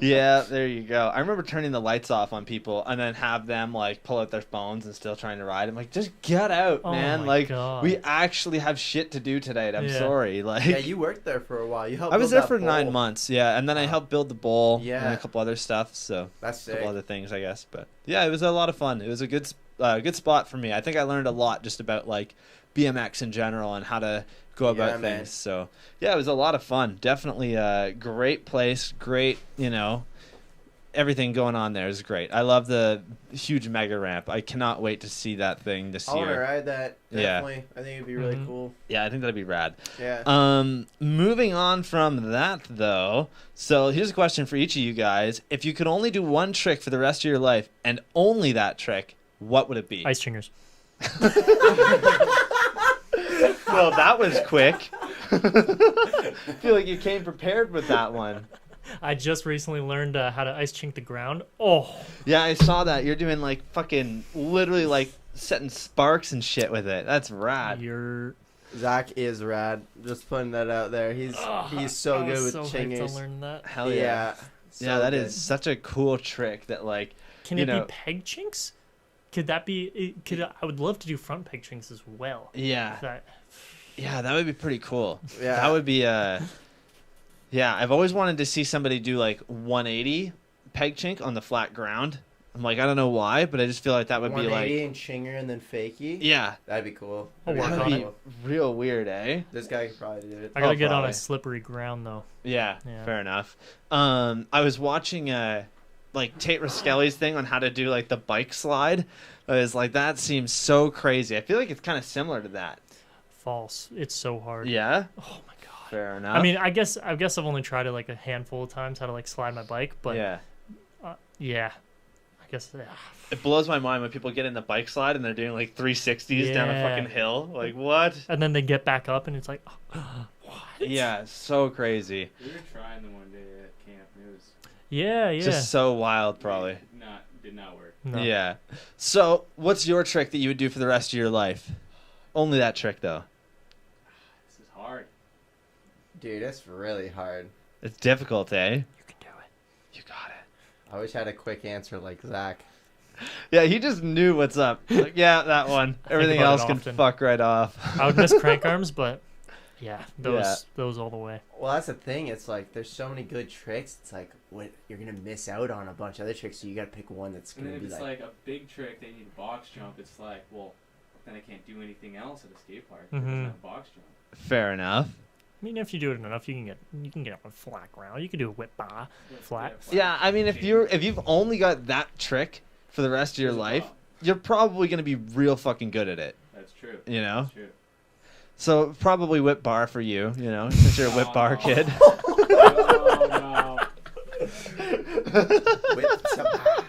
Yeah, there you go. I remember turning the lights off on people and then have them pull out their phones and still trying to ride. I'm like, just get out, Oh man. my God. We actually have shit to do today. I'm Yeah. sorry. Yeah, you worked there for a while. You helped. I was build there for that 9 bowl. months, yeah, and then I helped build the bowl and Yeah. a couple other stuff. So That's a sick. couple other things, I guess. But yeah, it was a lot of fun. It was a good spot for me. I think I learned a lot just about BMX in general and how to go about Yeah, man. things. So yeah, it was a lot of fun. Definitely a great place. Great, everything going on there is great. I love the huge mega ramp. I cannot wait to see that thing this I want to year. ride that. Yeah. Definitely. I think it'd be really Mhm. cool. Yeah, I think that'd be rad. Yeah. Moving on from that though. So here's a question for each of you guys. If you could only do one trick for the rest of your life and only that trick, what would it be? Ice chingers. Well, that was quick. I feel like you came prepared with that one. I just recently learned how to ice chink the ground. Oh, Yeah, I saw that. You're doing fucking literally setting sparks and shit with it. That's rad. you're Zach is rad. Just putting that out there. He's so I good was with so hyped to chingers. learn that. Hell yeah. So Yeah, that good. is such a cool trick that Can you it know- be peg chinks? Could that be? I would love to do front peg chinks as well. Yeah. That, Yeah, that would be pretty cool. Yeah. That would be yeah, I've always wanted to see somebody do 180 peg chink on the flat ground. I'm like, I don't know why, but I just feel like that would be 180 and chinger and then fakie. yeah, That'd be cool. I'll That'd work be on really it. cool. real weird, eh? This guy could probably do it. I gotta Oh, get on probably. a slippery ground though. Yeah, Yeah. fair enough. I was watching Tate Raskelli's thing on how to do the bike slide. I was like, that seems so crazy. I feel like it's kind of similar to that. False. It's so hard. Yeah, Oh my god. fair enough. I mean, I guess I've only tried it a handful of times how to slide my bike, but yeah. yeah. I guess It blows my mind when people get in the bike slide and they're doing 360s down a Yeah. fucking hill. Like, what? and then they get back up and it's like, what? Yeah, so crazy. We were trying them one day at camp. And it was Yeah, yeah. Just so wild, probably. Did not work. No. Yeah. So, what's your trick that you would do for the rest of your life? Only that trick, though. This is hard. Dude, that's really hard. It's difficult, eh? You can do it. You got it. I wish I had a quick answer like Zach. Yeah, he just knew what's up. Like, yeah, that one. Everything about else it can often. fuck right off. I would miss crank arms, but yeah, those all the way. Well, that's the thing. It's like there's so many good tricks. It's like what you're gonna miss out on a bunch of other tricks, so you gotta pick one that's And gonna then if be it's like. like a big trick, they need a box jump. It's like, well, then I can't do anything else at a skate park. It doesn't Mhm. have a box jump. Fair enough. I mean, if you do it enough, you can get on flat ground. You can do a whip bar. Flat. Yeah, I mean, if you've only got that trick for the rest of your life, you're probably gonna be real fucking good at it. That's true. You know. That's true. So probably whip bar for you. You know, since you're a whip bar no. kid. No. Whip to-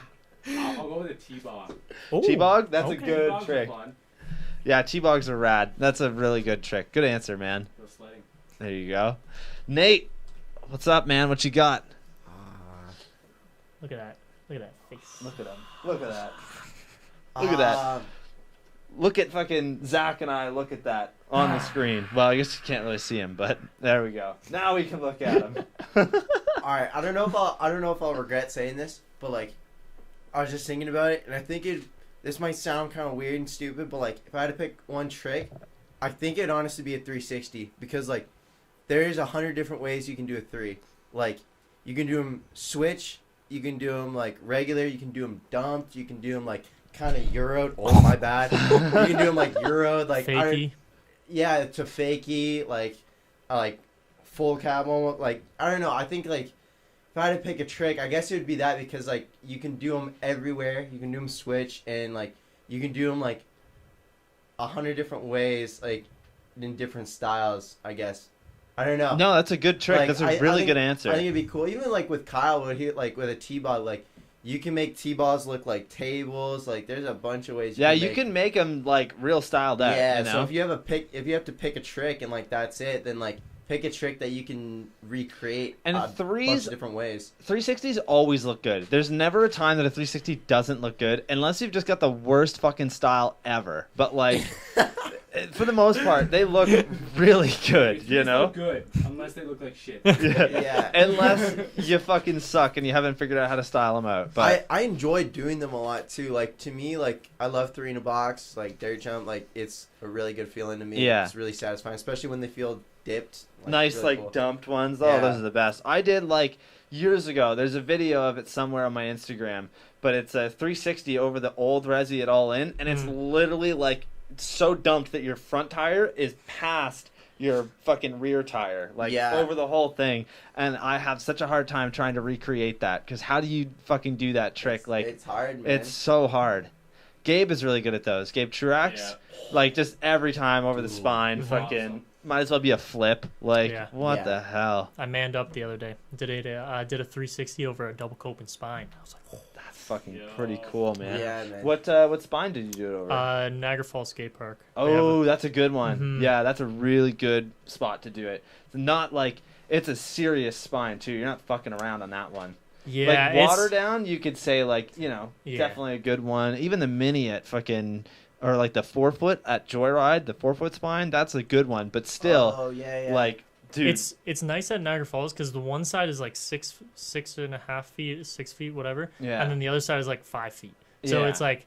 I'll go with a T-bog. Ooh, T-bog? That's a okay. good T-bogs are trick. fun. Yeah, T-bogs are rad. That's a really good trick. Good answer, man. Go sledding. There you go. Nate, what's up, man? What you got? Look at that. Look at that face. Look at him. Look at that. Look at that. Look at fucking Zach and I. Look at that on the screen. Well, I guess you can't really see him, but there we go. Now we can look at him. All right, I don't know if I'll regret saying this, but like, I was just thinking about it, and I think this might sound kind of weird and stupid, but like, if I had to pick one trick, I think it'd honestly be a 360 because like, there's 100 different ways you can do a 3. Like, you can do them switch, you can do them like regular, you can do them dumped, you can do them like kind of euroed. Oh my bad. You can do them like euroed, like Fakey. yeah, to fakie, like full cabo, like I don't know. I think like if I had to pick a trick, I guess it would be that because like you can do them everywhere. You can do them switch and like you can do them like 100 different ways, like in different styles. I guess I don't know. No, that's a good trick. Like, That's a I really think- good answer. I think it'd be cool. Even like with Kyle, where he like with a T-ball, like you can make T-balls look like tables. Like there's a bunch of ways. Yeah, you can make them like real styled out. Yeah, you know? so if you have to pick a trick and like that's it, then like pick a trick that you can recreate And a bunch threes- of different ways. 360s always look good. There's never a time that a 360 doesn't look good unless you've just got the worst fucking style ever. But like for the most part, they look really good, you They know? look good, unless they look like shit. Yeah. Unless you fucking suck and you haven't figured out how to style them out. But I enjoy doing them a lot too. Like to me, like I love 3 in a box, like dirt jump. Like it's a really good feeling to me. Yeah. It's really satisfying, especially when they feel dipped. Like, nice really like cool. dumped ones. Oh, Yeah. those are the best. I did like years ago. There's a video of it somewhere on my Instagram, but it's a 360 over the old Resi at all in, and it's literally like so dumped that your front tire is past your fucking rear tire, like Yeah. over the whole thing. And I have such a hard time trying to recreate that because how do you fucking do that trick? It's hard, man. It's so hard. Gabe is really good at those. Gabe Truax, Yeah. like just every time over the Ooh, spine, that's fucking awesome. might as well be a flip. Like Yeah. what Yeah. the hell? I manned up the other day. Did a 360 over a double Copen spine. I was like, oh. That's fucking Yo. pretty cool, man. Yeah, man. What spine did you do it over? Niagara Falls Skate Park. Oh, that's a good one. Mhm. Yeah, that's a really good spot to do it. It's not like it's a serious spine too. You're not fucking around on that one. Yeah, like water down, you could say like Yeah. definitely a good one. Even the mini at fucking or like the 4-foot at Joyride, the 4-foot spine, that's a good one. But still, Oh yeah, yeah. like dude, It's nice at Niagara Falls because the one side is like 6.5 feet, 6 feet, whatever, yeah, and then the other side is like 5 feet. So Yeah. it's like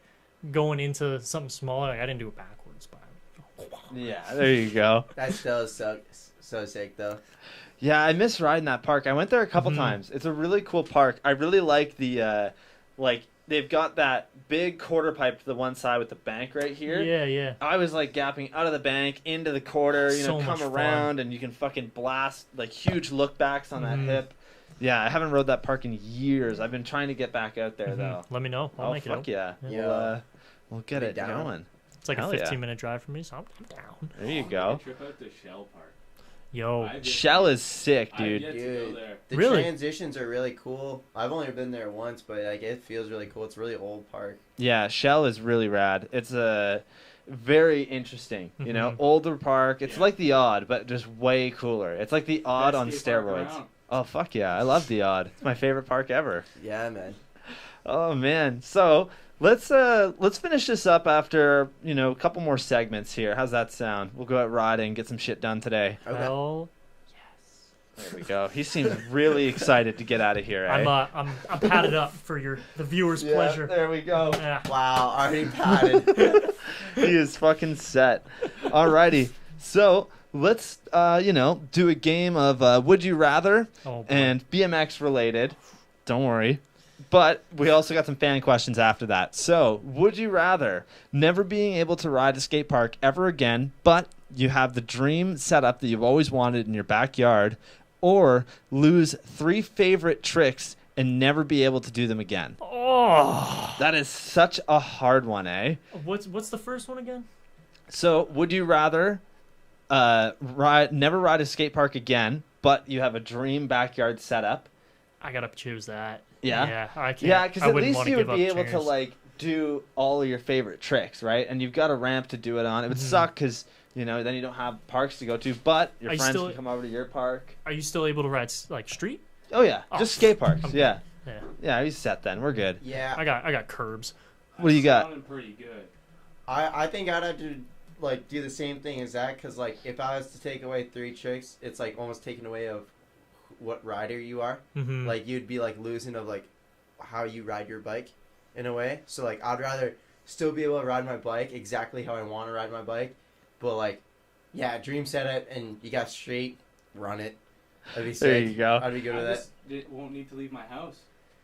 going into something smaller. Like I didn't do it backwards, but yeah, there you go. That still is so sick though. Yeah, I miss riding that park. I went there a couple Mhm. times. It's a really cool park. I really like the like they've got that big quarter pipe to the one side with the bank right here. yeah. I was like gapping out of the bank into the quarter, you know, So come much fun. around and you can fucking blast like huge look backs on that Mhm. hip. Yeah, I haven't rode that park in years. I've been trying to get back out there Mhm. though. Let me know. I'll Oh make it fuck out. yeah. Yeah. We'll get Be it down. going. It's like Hell a yeah. 15-minute drive for me, so I'm down. There you Take go. a trip out to Shell Park. Yo, I've yet to- Shell is sick, I've dude. yet to Dude. go there. The Really? transitions are really cool. I've only been there once, but like it feels really cool. It's a really old park. Yeah, Shell is really rad. It's a very interesting, you know, Mhm. older park. It's Yeah. like the Odd, but just way cooler. It's like the Odd Best on skate park steroids. around. Oh, fuck yeah. I love the Odd. It's my favorite park ever. Yeah, man. Oh, man. So let's finish this up after, a couple more segments here. How's that sound? We'll go out riding, get some shit done today. Okay. Hell, There we go. He seems really excited to get out of here, eh? I'm padded up for the viewers' pleasure. There we go. Yeah. Wow, already padded. He is fucking set. Alrighty. So let's, do a game of Would You Rather Oh, boy. and BMX related. Don't worry. But we also got some fan questions after that. So, would you rather never being able to ride a skate park ever again, but you have the dream setup that you've always wanted in your backyard, or lose 3 favorite tricks and never be able to do them again? Oh, That is such a hard one, eh? what's the first one again? So, would you rather never ride a skate park again, but you have a dream backyard setup? I gotta choose that. Yeah? Yeah, I can't. Yeah, because I at wouldn't least wanna you would give be up able to chairs. like do all of your favorite tricks, right? And you've got a ramp to do it on. It would suck because then you don't have parks to go to, but your Are you friends still- can come over to your park. Are you still able to ride like street? Oh yeah, Oh, just skate parks. I'm- Yeah, Yeah, he's set then. We're good. Yeah, I got curbs. What do you got? Sounding pretty good. I think I'd have to like do the same thing as that, because like if I was to take away 3 tricks, it's like almost taken away of what rider you are. Mm-hmm. Like you'd be like losing of like how you ride your bike in a way. So like I'd rather still be able to ride my bike exactly how I want to ride my bike, but like dream setup and you got straight, run it. That'd be sick. There you go. I'd be good with I that. just won't need to leave my house.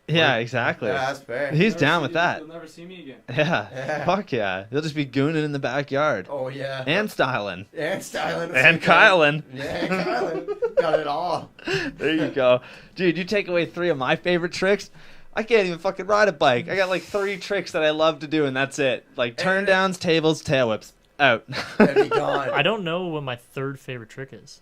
Yeah, exactly. Yeah, that's fair. He's Never down see with you- that. You'll never see me again. Yeah. Yeah. Fuck yeah. He'll just be gooning in the backyard. Oh yeah. And styling. And styling. And Kylan. Yeah, Kylan. Got it all. There you go. Dude, you take away 3 of my favorite tricks. I can't even fucking ride a bike. I got like 3 tricks that I love to do, and that's it. Like turn downs, tables, tail whips. Out. That'd be gone. I don't know what my third favorite trick is.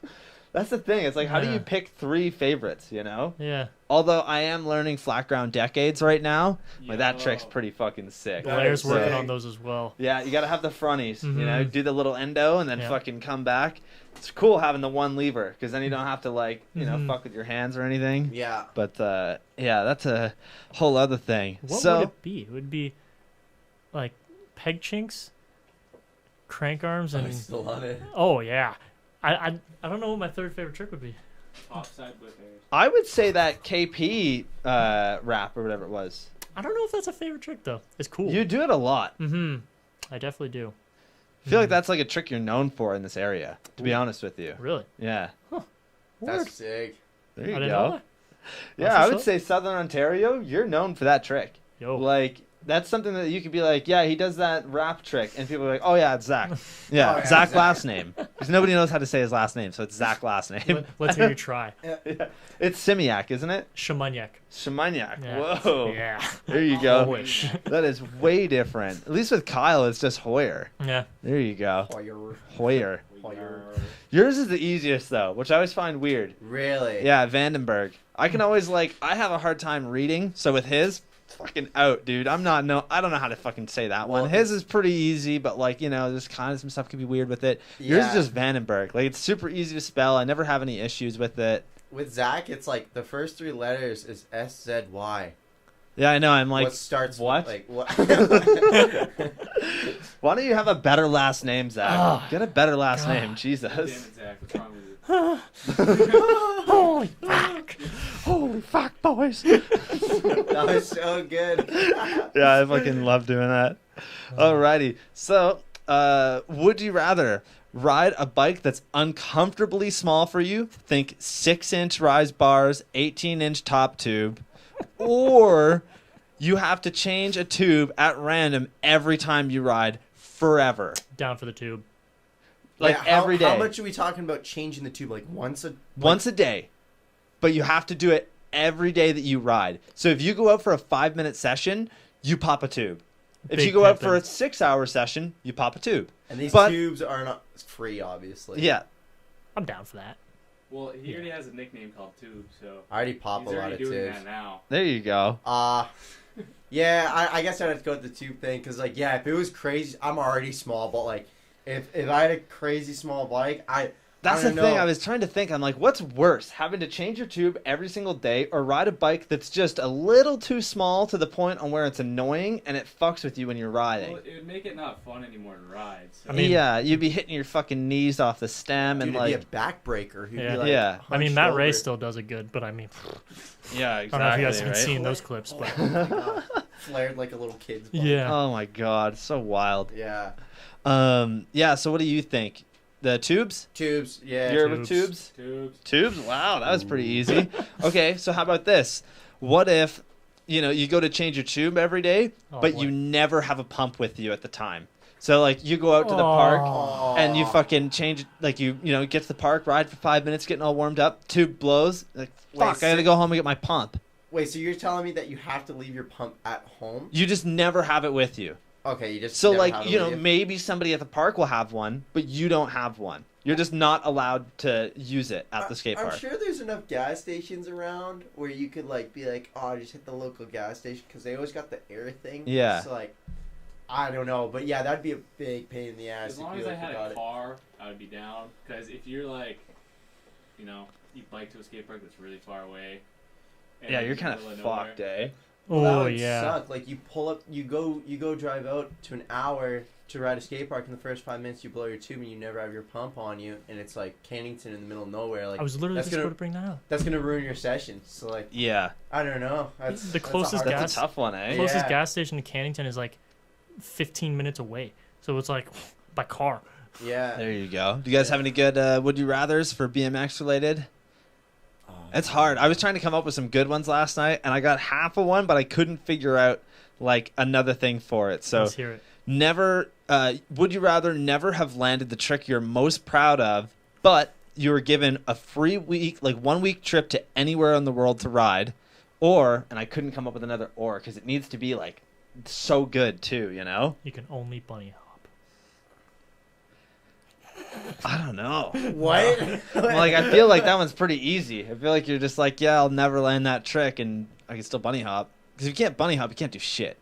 That's the thing. It's like, how do you Yeah. pick 3 favorites, Yeah. Although I am learning flat ground decades right now. Like, that Yo. trick's pretty fucking sick. That Blair's is working sick. on those as well. Yeah, you gotta have the fronties, Mhm. do the little endo and then Yeah. fucking come back. It's cool having the one lever, because then you don't have to, like, Mhm. fuck with your hands or anything. Yeah. But, yeah, that's a whole other thing. What so, would it be? It would be like peg chinks, crank arms, I'm and still on it. oh yeah. I don't know what my third favorite trick would be. Topside whip airs. I would say that KP wrap or whatever it was. I don't know if that's a favorite trick though. It's cool. You do it a lot. Mm-hmm. I definitely do. I feel like that's like a trick you're known for in this area, to be honest with you. Really. Yeah. Word. That's sick. There I you didn't go. know that. Yeah, That's I what's would up. say Southern Ontario, you're known for that trick. Yo. Like, that's something that you could be like, yeah, he does that rap trick. And people are like, oh, yeah, it's Zach. Yeah, Oh, yeah, Zach Zach. last name. Because nobody knows how to say his last name, so it's Zach last name. Let's hear you try. Yeah. It's Szymaniak, isn't it? Szymaniak. Szymaniak. Yeah. Whoa. Yeah. There you go. Polish. That is way different. At least with Kyle, it's just Hoyer. Yeah. There you go. Hoyer. Hoyer. Hoyer. Yours is the easiest, though, which I always find weird. Really? Yeah, Vandenberg. I can always, like, I have a hard time reading, so with his, it's fucking out, dude. I don't know how to fucking say that Well, one. His is pretty easy, but, like, there's kind of some stuff can be weird with it. Yours is Yeah. just Vandenberg. Like, it's super easy to spell. I never have any issues with it. With Zach, it's like the first 3 letters is SZY. Yeah, I know. I'm like, What starts what? With, like what? Why don't you have a better last name, Zach? Oh, Get a better last God. name, Damn Jesus. it, Zach. What's wrong with you? Holy fuck. Holy fuck, boys. That was so good. Yeah, I fucking love doing that. Alrighty. So, would you rather ride a bike that's uncomfortably small for you? Think 6-inch rise bars, 18-inch top tube, or you have to change a tube at random every time you ride forever. Down for the tube. Like Yeah, every day. How much are we talking about changing the tube? Like once a Once a day. But you have to do it every day that you ride. So if you go out for a 5-minute session, you pop a tube. If Big you go out for a pimpin'. 6-hour session, you pop a tube. And these But- tubes are not free, obviously. Yeah. I'm down for that. Well, he already has a nickname called Tube, so I already pop he's a lot already of doing tubes. that now. There you go. Yeah, I guess I'd have to go with the tube thing, because, like, yeah, if it was crazy, I'm already small, but, like, if I had a crazy small bike, That's the don't thing. know. I was trying to think. I'm like, what's worse, having to change your tube every single day, or ride a bike that's just a little too small to the point on where it's annoying and it fucks with you when you're riding? Well, it would make it not fun anymore to ride. So. I mean- yeah, you'd be hitting your fucking knees off the stem Dude, and it'd like, be a backbreaker. He'd Yeah. be, like, Yeah. I mean, hunched Matt over. Ray still does it good, but I mean, yeah, I don't know if you guys have right? seen those clips, but Oh my God. Flared like a little kid's bike. yeah. Oh my god, so wild. Yeah. Yeah. So what do you think? The tubes? Tubes. Yeah. You're with tubes? Tubes. Tubes? Wow, that was pretty easy. Okay, so how about this? What if, you go to change your tube every day, Oh, but boy. you never have a pump with you at the time? So like you go out to the park Aw. and you fucking change, like you get to the park, ride for 5 minutes, getting all warmed up, tube blows, like fuck, I gotta go home and get my pump. Wait, so you're telling me that you have to leave your pump at home? You just never have it with you. Okay, you just So never like, have it with you? maybe somebody at the park will have one, but you don't have one. You're just not allowed to use it at the skate park. I'm sure there's enough gas stations around where you could like be like, oh, just hit the local gas station because they always got the air thing. Yeah. So like, I don't know, but yeah, that'd be a big pain in the ass. As if long you, as I like, had forgot a it. car, I would be down. Because if you're like, you bike to a skate park that's really far away. and Yeah, in you're the kind of middle nowhere, fucked, eh? Well, that Oh would yeah. suck. Like you pull up, you go drive out to an hour to ride a skate park. In the first 5 minutes, you blow your tube and you never have your pump on you, and it's like Cannington in the middle of nowhere. Like I was literally that's just gonna- going to bring that up. that's gonna ruin your session. So like, Yeah. I don't know. That's The that's a closest hard- gas- That's a tough one, eh? Closest Yeah. gas station to Cannington is like 15 minutes away, so it's like by car. Yeah. There you go. Do you guys have any good would you rathers for BMX related? It's hard. I was trying to come up with some good ones last night, and I got half of one, but I couldn't figure out like another thing for it. So Let's hear it. never. Would you rather never have landed the trick you're most proud of, but you were given a free week, like 1 week trip to anywhere in the world to ride, or, and I couldn't come up with another or because it needs to be like so good too, You can only bunny hop. I don't know. What? Well, like I feel like that one's pretty easy. I feel like you're just like, yeah, I'll never land that trick, and I can still bunny hop. Because if you can't bunny hop, you can't do shit.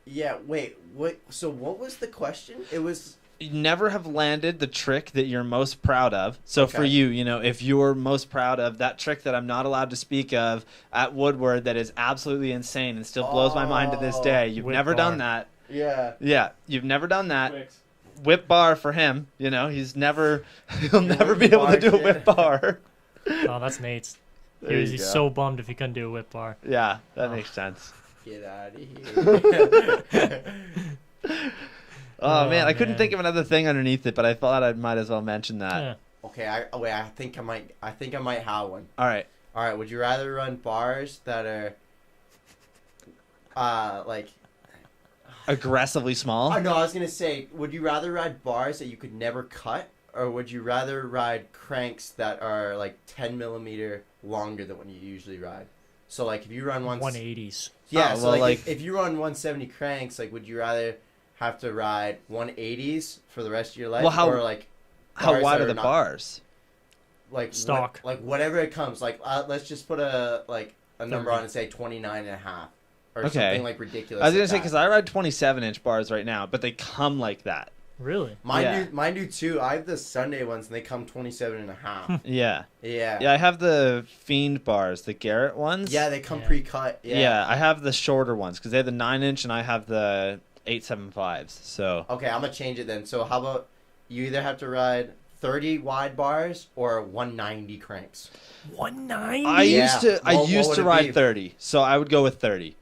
Yeah. Wait. What? So what was the question? It was. You never have landed the trick that you're most proud of. So for Okay. you, if you're most proud of that trick that I'm not allowed to speak of at Woodward that is absolutely insane and still blows my mind to this day, you've Whip never done bar. that. Yeah. Yeah, you've never done that. Twix. Whip bar for him, he'll never whip be able bar to do a kid. whip bar. Oh, that's Nate's. There you He's go. so bummed if he couldn't do a whip bar. Yeah, that Oh. makes sense. Get out of here. Oh, Oh, man, I couldn't man. think of another thing underneath it, but I thought I might as well mention that. Yeah. Okay. I think I might. I think I might have one. All right. All right. Would you rather run bars that are, like? Aggressively small. Oh no, I was gonna say, would you rather ride bars that you could never cut, or would you rather ride cranks that are like 10 millimeter longer than what you usually ride? So like if you run 180s. yeah, Oh, so well, like, like- if you run 170 cranks, like would you rather have to ride 180s for the rest of your life, Well, how- or like How bars wide that are the not- bars? like Stock. like whatever it comes, like let's just put a number 30. on and say 29 and a half or Okay. something like ridiculous. I was like gonna say that. because I ride 27-inch bars right now, but they come like that. Really? Yeah. Mine do too. I have the Sunday ones and they come 27 and a half. Yeah. Yeah. Yeah, I have the Fiend bars, the Garrett ones. Yeah, they come Yeah. pre-cut. Yeah. Yeah, I have the shorter ones because they have the 9-inch and I have the 875s. So Okay, I'm gonna change it then. So how about you either have to ride 30 wide bars or 190 cranks? 190? I Yeah. used to What used would to it ride be? 30, so I would go with 30.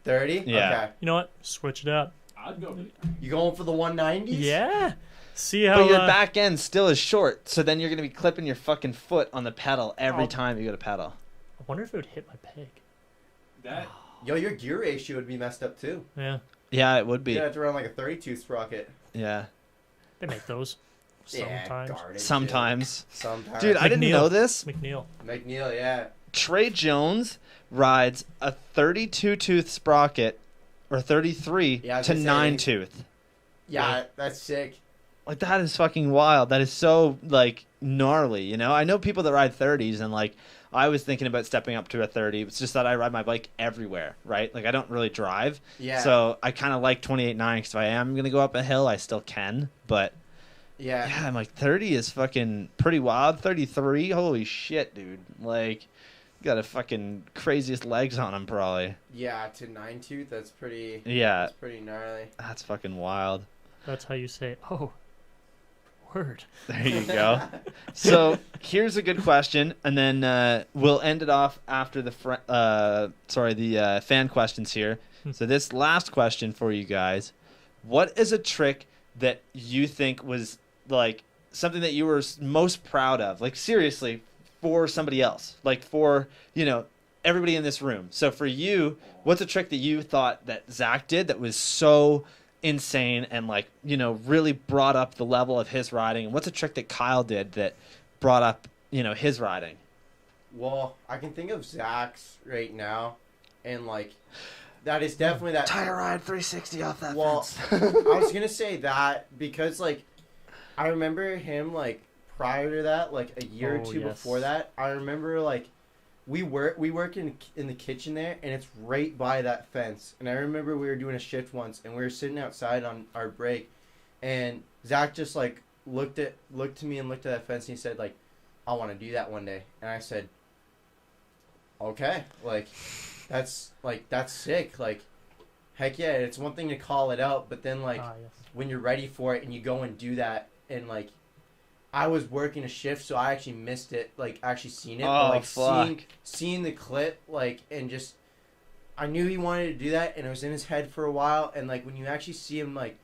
30? Yeah. Okay. You know what? Switch it up. I'd go with You going for the 190s? Yeah. See how But your back end still is short, so then you're gonna be clipping your fucking foot on the pedal every Oh. time you go to pedal. I wonder if it would hit my peg. that. Yo, your gear ratio would be messed up too. Yeah. Yeah, it would be. You'd have to run like a 32 sprocket. Yeah, They make those. Sometimes. Yeah, garbage, sometimes. Dude. Sometimes. Dude, I didn't McNeil. know this. McNeil. McNeil, yeah. Trey Jones rides a 32 tooth sprocket or 33 Yeah, I was to gonna say- 9 tooth. Yeah, that's sick. Like that is fucking wild. That is so like gnarly, I know people that ride 30s and like I was thinking about stepping up to a 30. It's just that I ride my bike everywhere, right? Like I don't really drive. Yeah. So I kind of like 28.9 because if I am going to go up a hill, I still can, but Yeah. Yeah, I'm like 30 is fucking pretty wild. 33, holy shit, dude. Like, got a fucking craziest legs on him, probably. Yeah, to 9-tooth, that's pretty. Yeah, That's pretty gnarly. that's fucking wild. That's how you say, oh, word. There you go. So here's a good question, and then we'll end it off after the fan questions here. So this last question for you guys: what is a trick that you think was like something that you were most proud of? Like seriously, for somebody else, like for everybody in this room. So for you, what's a trick that you thought that Zach did that was so insane and like really brought up the level of his riding? And what's a trick that Kyle did that brought up his riding? Well, I can think of Zach's right now, and like that is definitely that tire ride 360 off that fence. I was gonna say that because like I remember him like prior to that, like a year or two before that. I remember like we work in the kitchen there, and it's right by that fence. And I remember we were doing a shift once, and we were sitting outside on our break, and Zach just like looked to me and looked at that fence, and he said like, "I want to do that one day." And I said, "Okay, like that's sick. Like, heck yeah, it's one thing to call it out, but then like when you're ready for it and you go and do that, and like I was working a shift, so I actually missed it, like actually seen it, but like seeing the clip, like, and just I knew he wanted to do that, and it was in his head for a while, and like when you actually see him like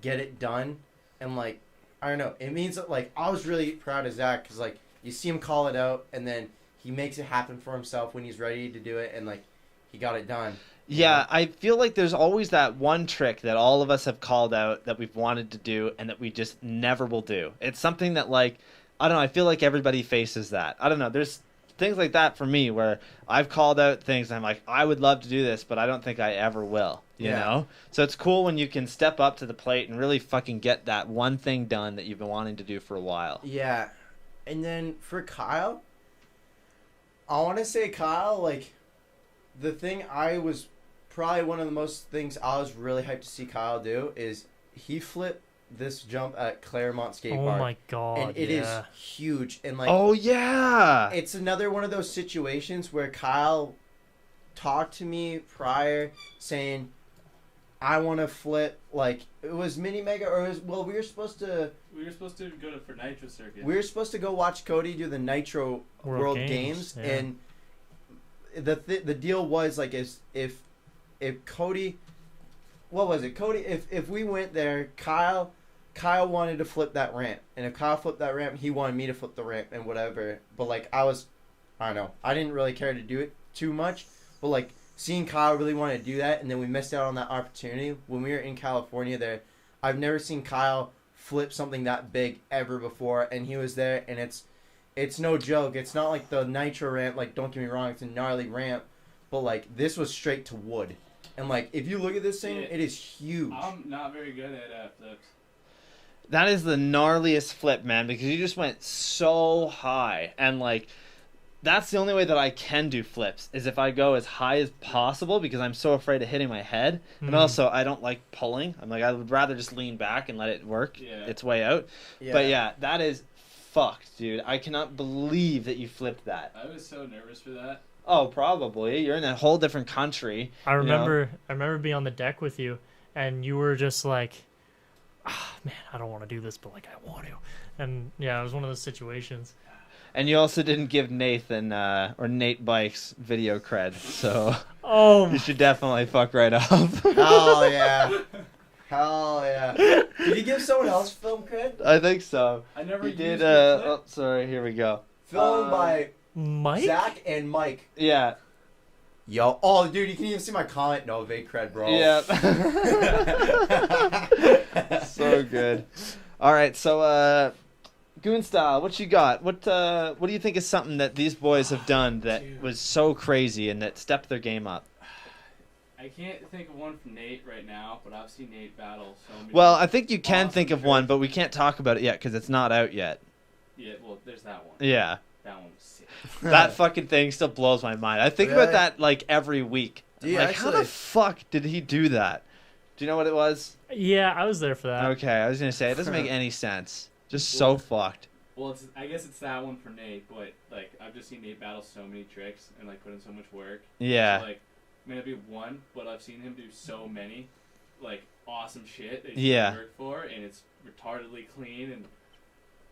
get it done, and like I don't know, it means that like I was really proud of Zach because like you see him call it out, and then he makes it happen for himself when he's ready to do it, and like he got it done. Yeah, I feel like there's always that one trick that all of us have called out that we've wanted to do and that we just never will do. It's something that, like, I don't know, I feel like everybody faces that. I don't know, there's things like that for me where I've called out things and I'm like, I would love to do this, but I don't think I ever will, you know? So it's cool when you can step up to the plate and really fucking get that one thing done that you've been wanting to do for a while. Yeah. And then for Kyle, I want to say Kyle, like, the thing I was probably one of the most things I was really hyped to see Kyle do is he flipped this jump at Claremont Skate Park. Oh my god! And it is huge. And like, oh yeah, it's another one of those situations where Kyle talked to me prior saying, "I want to flip." Like it was mini mega, or it was, well, we were supposed to go for Nitro Circuit. We were supposed to go watch Cody do the Nitro World Games, yeah. And the deal was like if Cody, what was it? Cody, if we went there, Kyle wanted to flip that ramp, and if Kyle flipped that ramp, he wanted me to flip the ramp and whatever. But like I don't know, I didn't really care to do it too much. But like seeing Kyle really want to do that, and then we missed out on that opportunity when we were in California. There, I've never seen Kyle flip something that big ever before, and he was there, and it's no joke. It's not like the Nitro ramp. Like don't get me wrong, it's a gnarly ramp, but like this was straight to wood. And, like, if you look at this thing, it is huge. I'm not very good at flips. That is the gnarliest flip, man, because you just went so high. And, like, that's the only way that I can do flips, is if I go as high as possible, because I'm so afraid of hitting my head. And also, I don't like pulling. I'm like, I would rather just lean back and let it work its way out. Yeah. But, yeah, that is fucked, dude. I cannot believe that you flipped that. I was so nervous for that. Oh, probably. You're in a whole different country. I remember being on the deck with you, and you were just like, man, I don't want to do this, but like I want to. And yeah, it was one of those situations. And you also didn't give Nathan or Nate Bikes video cred, so you should definitely fuck right off. Hell yeah. Hell yeah. Did you give someone else film cred? I think so. I never you did. Oh, sorry. Here we go. Filmed by Mike? Zach and Mike. Yeah. Yo. Oh, dude, you can even see my comment. No, vague cred, bro. Yeah. So good. All right, so Goon Style, what you got? What do you think is something that these boys have done that was so crazy and that stepped their game up? I can't think of one from Nate right now, but I've seen Nate battle so many. Well, I think you can think of one, but we can't talk about it yet because it's not out yet. Yeah, well, there's that one. Yeah. That one was sick. That fucking thing still blows my mind. I think about that like every week. Like, how the fuck did he do that? Do you know what it was? Yeah, I was there for that. Okay, I was gonna say it doesn't make any sense. Just so fucked. Well, I guess it's that one for Nate, but like I've just seen Nate battle so many tricks and like put in so much work. Yeah. So, like, may not be one, but I've seen him do so many, like awesome shit that Yeah. he's worked for, and it's retardedly clean and.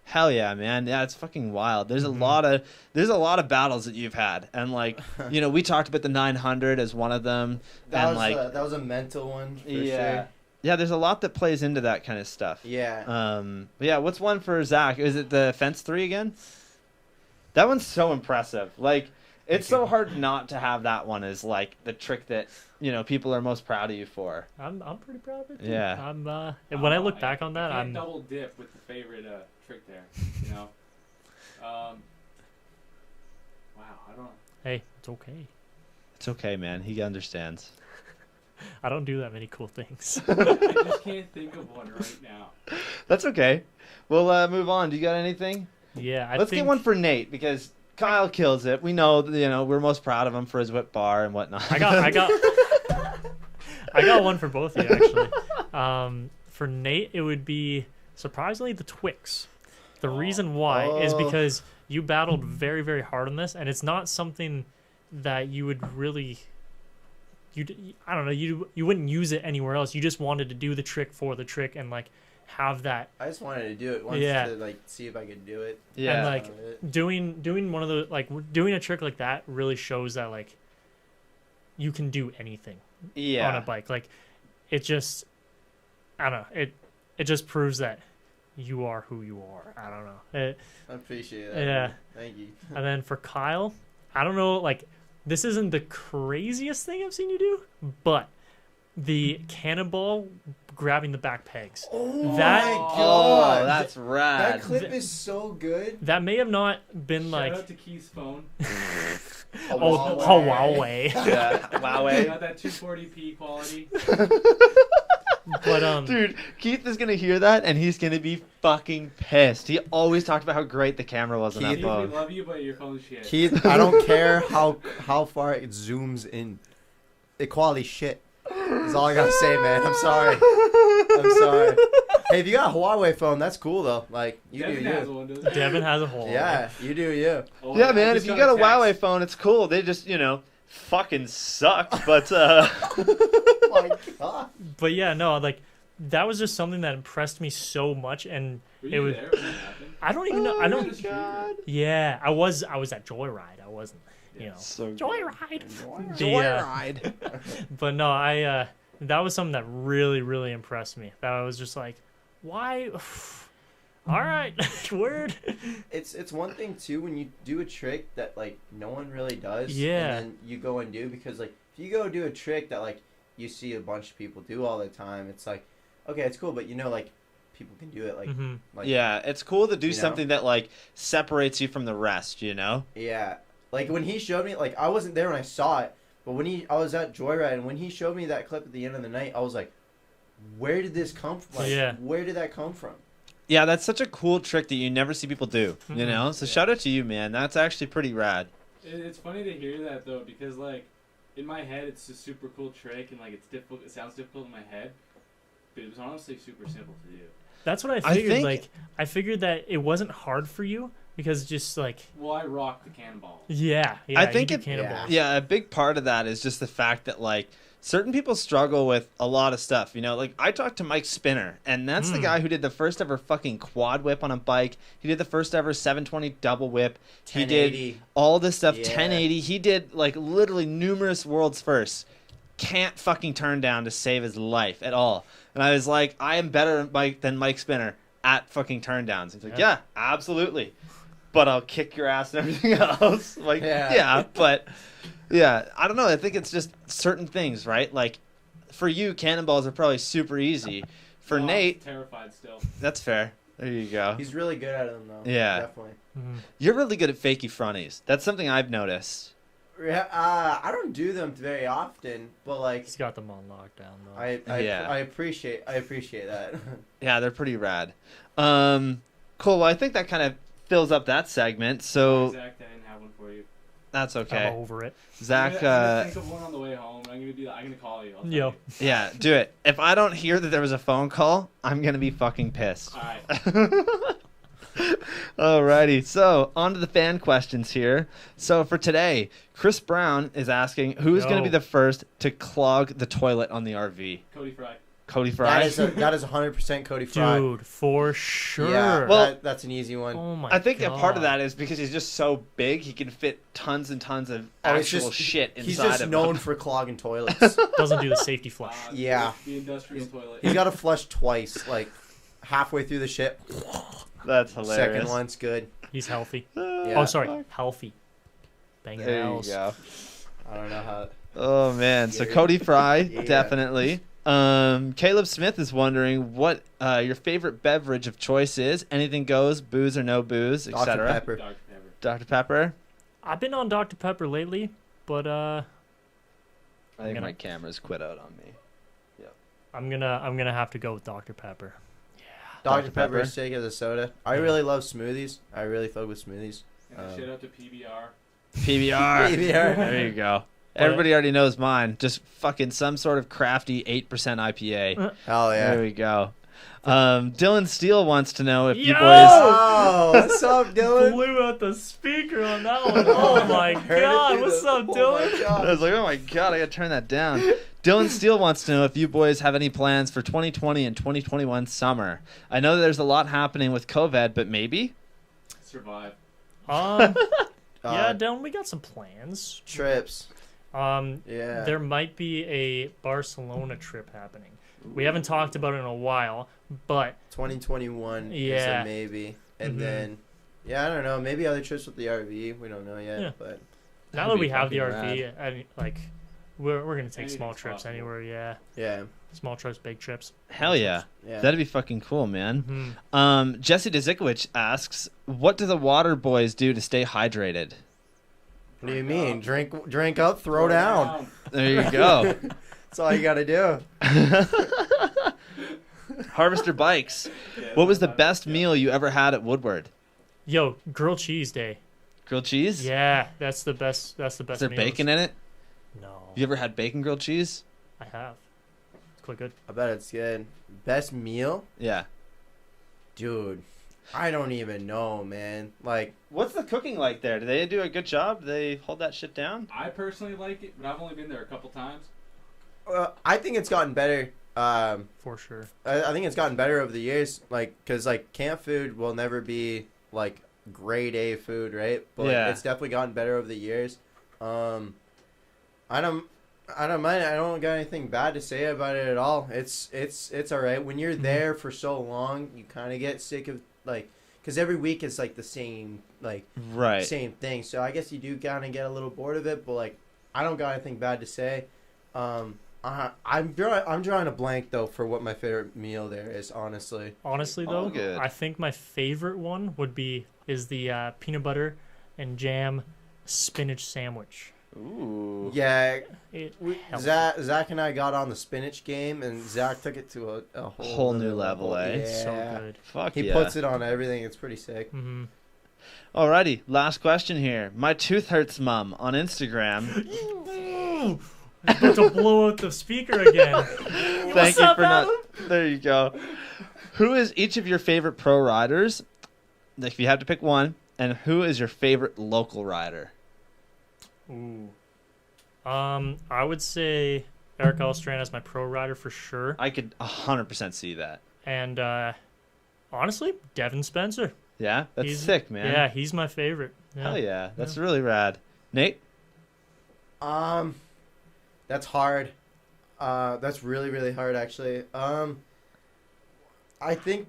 Hell yeah, man. Yeah, it's fucking wild. There's Mhm. a lot of battles that you've had. And like, you know, we talked about the 900 as one of them. That and was like that was a mental one for yeah. sure. Yeah, there's a lot that plays into that kind of stuff. Yeah. But yeah, what's one for Zach? Is it the fence 3 again? That one's so impressive. Like, it's so hard not to have that one as like the trick that, you know, people are most proud of you for. I'm pretty proud of it. Too. Yeah. I'm when I look back on that, I can't I'm double dip with the favorite trick there. You know. Wow, I don't. hey, it's okay. It's okay, man. He understands. I don't do that many cool things. I just can't think of one right now. That's okay. We'll move on. Do you got anything? Yeah, Let's get one for Nate because Kyle kills it. We know, you know, we're most proud of him for his whip bar and whatnot. I got one for both of you actually. For Nate, it would be surprisingly the Twix. The reason why is because you battled very, very hard on this, and it's not something that you would really. I don't know. You wouldn't use it anywhere else. You just wanted to do the trick for the trick and like have that. I just wanted to do it once to like see if I could do it. Yeah. And like doing one of the like doing a trick like that really shows that like you can do anything on a bike. Like it just I don't know. It just proves that you are who you are. I don't know. I appreciate that. Yeah. Man. Thank you. And then for Kyle, I don't know, like, this isn't the craziest thing I've seen you do, but the cannonball grabbing the back pegs. Oh That- my Oh, god. that's rad. That clip is so good. That may have not been Shout like, out to Keith's phone. Huawei. Yeah. Wow. You got that 240p quality. But Dude, Keith is gonna hear that and he's gonna be fucking pissed. He always talked about how great the camera was on that Keith, we phone. love you, but your phone's shit. Keith, I don't care how far it zooms in. The quality shit. That's all I gotta say, man. I'm sorry. I'm sorry. Hey, if you got a Huawei phone, that's cool though. Like you Devin do has you. one, doesn't he? Devin has a Huawei. Yeah, you do you. Oh, Yeah, I man. just If you got a text. Huawei phone, it's cool. They just, you know, fucking suck. But Oh my god. But yeah, no, like, that was just something that impressed me so much, and Were it you was. there when that happened? I don't even know. I Oh don't. my God. Yeah, I was at Joyride. I wasn't, you know. So Joyride. Joyride. But no, I that was something that really, really impressed me. That I was just like, why? All right, word. It's one thing too when you do a trick that like no one really does. Yeah. And then you go and do because like if you go do a trick that like you see a bunch of people do all the time, it's like, okay, it's cool, but you know like people can do it like Hmm. like Yeah, it's cool to do You know? something that like separates you from the rest, you know? Yeah. Like when he showed me, like I wasn't there when I saw it, but I was at Joyride and when he showed me that clip at the end of the night, I was like, where did this come from? Like, Yeah. where did that come from? Yeah, that's such a cool trick that you never see people do, you Mhm. know? So Yeah. shout out to you, man. That's actually pretty rad. It's funny to hear that though, because like in my head it's a super cool trick and like it's difficult. It sounds difficult in my head, but it was honestly super simple to do. That's what I I figured. think- Like, I figured that it wasn't hard for you because just like, Well, I rock the cannonball. yeah. I you think do it- cannonballs. Yeah, a big part of that is just the fact that like certain people struggle with a lot of stuff, you know? Like I talked to Mike Spinner, and that's the Mm. guy who did the first ever fucking quad whip on a bike. He did the first ever 720 double whip. He did 1080. all this stuff, Yeah. 1080. He did like literally numerous world's firsts. Can't fucking turn down to save his life at all. And I was like, I am better than Mike Spinner at fucking turn downs. He's like, yeah, absolutely. But I'll kick your ass and everything else. Like, Yeah. but yeah, I don't know. I think it's just certain things, right? Like for you, cannonballs are probably super easy. For No, I'm Nate, terrified still. that's fair. There you go. He's really good at them though. Yeah. Definitely. Mhm. You're really good at fakey fronties. That's something I've noticed. Yeah, I don't do them very often, but like He's got them on lockdown though. Yeah. I appreciate that. Yeah, they're pretty rad. Cool. Well, I think that kind of fills up that segment. So Zach, I didn't have one for you. that's I'm okay. over it. Zach, I'm gonna think of one on the way home. I'm gonna call you. I'll tell Yo. you. yeah, do it. If I don't hear that there was a phone call, I'm gonna be fucking pissed. All right. Alrighty, so on to the fan questions here. So for today, Chris Brown is asking who's going to be the first to clog the toilet on the RV. Cody Fry. Cody Fry. That is 100% Cody Fry. Dude, for sure. Yeah, Well, that's an easy one. Oh my I think a part of God. that is because he's just so big, he can fit tons and tons of Oh, it's actual just- shit inside He's just of known him. for clogging toilets. Doesn't do the safety flush. Yeah. The industrial toilet. He's got to flush twice, like halfway through the shit. That's hilarious. Second one's good. He's healthy. Yeah. Oh, sorry, healthy. Bang There you Hells. go. I don't know how. Oh man, so Yeah. Cody Fry, Yeah. definitely. Caleb Smith is wondering what your favorite beverage of choice is. Anything goes, booze or no booze, Dr. etc. Pepper. Dr. Pepper. Dr. Pepper. I've been on Dr. Pepper lately, but I think gonna- my camera's quit out on me. I'm gonna have to go with Dr. Pepper. Dr. Pepper. Pepper is sick as a soda. I really love smoothies. I really fuck with smoothies. And shout out to PBR. PBR. PBR. There you go. Everybody already knows mine. Just fucking some sort of crafty 8% IPA. Hell yeah. There we go. Dylan Steele wants to know if you Yo! boys. Oh, what's up, Dylan? Blew out the speaker on that one. Oh my Heard it God, through what's the- up, oh Dylan? my God. I was like, oh my god, I gotta turn that down. Dylan Steele wants to know if you boys have any plans for 2020 and 2021 summer. I know there's a lot happening with COVID, but maybe? Survive. Yeah, Uh, Dylan, we got some plans. trips. Yeah. There might be a Barcelona trip happening. We haven't talked about it in a while, but 2021 is Yeah. a maybe. And Mhm. then, yeah, I don't know. Maybe other trips with the RV. We don't know yet. Yeah. But now That'd that be we have the fucking RV, and like we're gonna take Anything's small trips possible. anywhere. Yeah, yeah. small trips, big trips. Hell yeah. Yeah. That'd be fucking cool, man. Mhm. Jesse Dezikowicz asks, what do the water boys do to stay hydrated? What do you mean? Drink up, throw down. There you go. That's all you got to do. Harvester Bikes. Yeah, What was the that's- best meal you ever had at Woodward? Yo, grilled cheese day. Grilled cheese? Yeah, that's the best. That's the best. Is there meals. bacon in it? No, You ever had bacon grilled cheese? I have. It's quite good. I bet it's good. Best meal? Yeah. Dude, I don't even know, man. Like, What's the cooking like there? Do they do a good job? Do they hold that shit down? I personally like it, but I've only been there a couple times. I think it's gotten better. For sure. I think it's gotten better over the years. Like, because, like, camp food will never be, like, grade A food, right? But Yeah. it's definitely gotten better over the years. I don't mind. I don't got anything bad to say about it at all. It's all right. When you're there for so long, you kind of get sick of, like, because every week is, like, the same, like, Right. same thing. So I guess you do kind of get a little bored of it, but, like, I don't got anything bad to say. I'm drawing a blank though for what my favorite meal there is. Honestly, Honestly, All though, good. I think my favorite one is the peanut butter and jam spinach sandwich. Ooh. yeah. Healthy. Zach and I got on the spinach game, and Zach took it to a Whole new other level, eh? Yeah. So good. Fuck He yeah. puts it on everything. It's pretty sick. Mm-hmm. Alrighty, last question here. My tooth hurts, mum, on Instagram. About to blow out the speaker again. Thank What's you up, for not. Adam? There you go. Who is each of your favorite pro riders? Like, if you have to pick one, and who is your favorite local rider? Ooh. I would say Eric Alstrand is my pro rider for sure. I could 100% see that. And honestly, Devin Spencer. Yeah, that's He's- sick, man. Yeah, he's my favorite. Yeah. Hell yeah, that's really rad. Nate, That's hard. That's really really hard actually. I think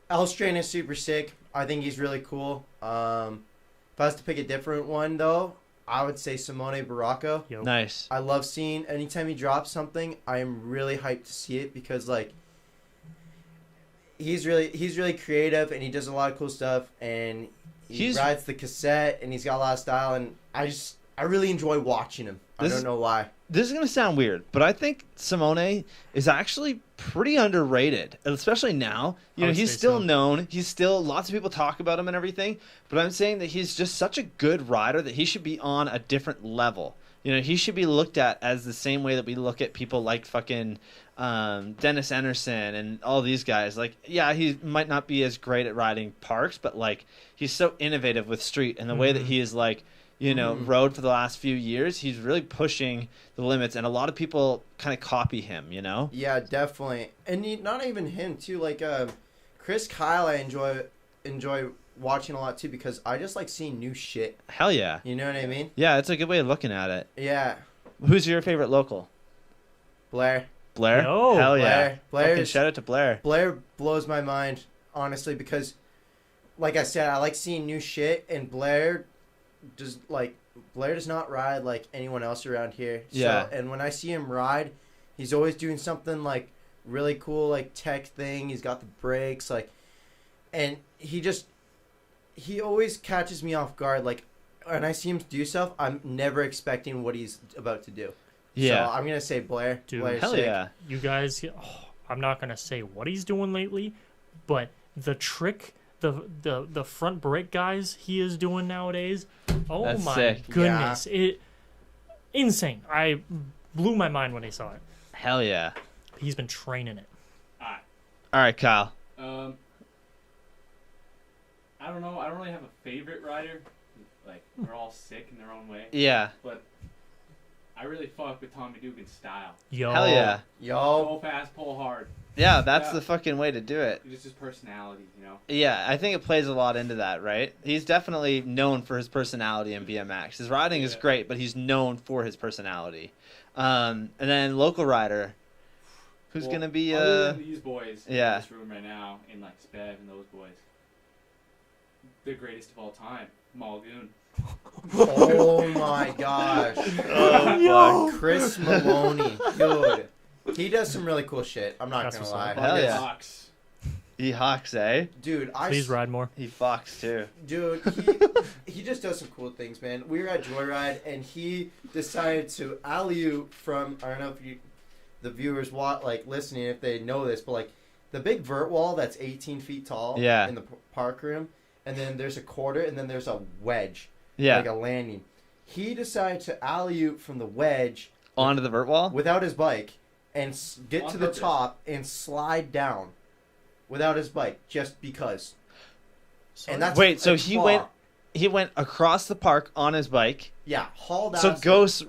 Elstrain is super sick. I think he's really cool. If I was to pick a different one though, I would say Simone Baracco. Yo. nice. I love seeing anytime he drops something. I am really hyped to see it because like he's really creative and he does a lot of cool stuff and he rides the cassette and he's got a lot of style and I really enjoy watching him. I This don't is- know why. This is going to sound weird, but I think Simone is actually pretty underrated, especially now. You I know, would he's say still so. known. He's still, lots of people talk about him and everything, but I'm saying that he's just such a good rider that he should be on a different level, You know, he should be looked at as the same way that we look at people like fucking Dennis Anderson and all these guys. Like, yeah, he might not be as great at riding parks, but like he's so innovative with street, and the way that he is like, you know, rode for the last few years, he's really pushing the limits, and a lot of people kind of copy him, you know? Yeah, definitely. And not even him too, like Chris Kyle I enjoy watching a lot too, because I just like seeing new shit. Hell yeah. You know what I mean? Yeah, it's a good way of looking at it. Yeah. Who's your favorite local? Blair. Blair? Yo. Hell yeah. Blair. Shout out to Blair. Blair blows my mind, honestly, because like I said, I like seeing new shit, and Blair does not ride like anyone else around here. Yeah. So, and when I see him ride, he's always doing something like really cool, like tech thing. He's got the brakes, like, and he always catches me off guard. Like, when I see him do stuff, I'm never expecting what he's about to do. Yeah. So I'm gonna say Blair. Dude, Blair's Hell sick. yeah. You guys, I'm not gonna say what he's doing lately, but the trick, the front brake guys he is doing nowadays. Oh That's my sick. goodness, insane! I blew my mind when I saw it. Hell yeah. He's been training it. All right, Kyle. I don't know. I don't really have a favorite rider. Like, they're all sick in their own way. Yeah. But I really fuck with Tommy Dugan's style. Yo, Hell yeah. Yo. Go fast, pull hard. Yeah, that's Yeah. the fucking way to do it. It's just his personality, you know? Yeah, I think it plays a lot into that, right? He's definitely known for his personality in BMX. His riding is great, but he's known for his personality. And then local rider, who's Well, going to be... other than these boys yeah. in this room right now, and like Spev and those boys, the greatest of all time, Mulgoon. Oh my gosh. Oh, Chris Maloney, dude. He does some really cool shit. I'm not That's gonna what's lie. up. Hell yeah. Fox. He hawks, eh? Dude, please ride more. He fox, too. Dude, he just does some cool things, man. We were at Joyride, and he decided to alley-oop from, I don't know if the viewers listening, if they know this, but like the big vert wall that's 18 feet tall Yeah. in the park room, and then there's a quarter, and then there's a wedge, Yeah. like a landing. He decided to alley-oop from the wedge Onto the vert wall? without his bike and get On to the purpose. top and slide down without his bike just because. And that's Wait, so a he flaw. went across the park on his bike. Yeah, hauled So ass ghost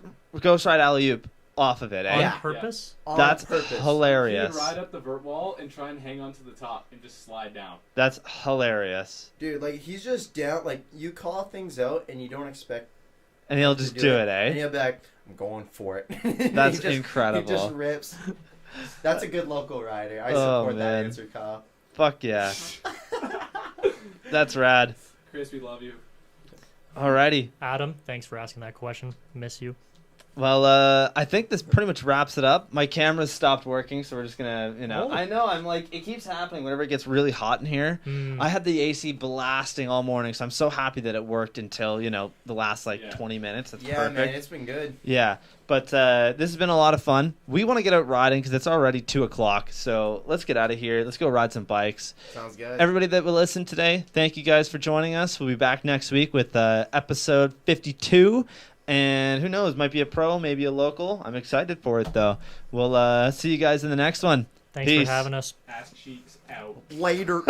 ride alley-oop off of it, eh? On Yeah. purpose? on That's purpose. He hilarious. would ride up the vert wall and try and hang on to the top and just slide down. That's hilarious. Dude, like he's just down. Like you call things out and you don't expect. And he'll to just do it, and eh? he'll be like, "I'm going for it." That's He just incredible. rips. That's a good local rider. I Oh, support that man. answer, Kyle. Fuck yeah. That's rad. Chris, we love you. Alrighty. Adam, thanks for asking that question. Miss you. Well, I think this pretty much wraps it up. My camera's stopped working, so we're just gonna, Oh. I know, I'm like, it keeps happening whenever it gets really hot in here. I had the AC blasting all morning, so I'm so happy that it worked until, the last, 20 minutes. That's Yeah, perfect. man, it's been good. Yeah, but this has been a lot of fun. We want to get out riding because it's already 2 o'clock, so let's get out of here. Let's go ride some bikes. Sounds good. Everybody that will listen today, thank you guys for joining us. We'll be back next week with episode 52. And who knows, might be a pro, maybe a local. I'm excited for it, though. We'll see you guys in the next one. Thanks Peace. for having us. Ass cheeks out. Later.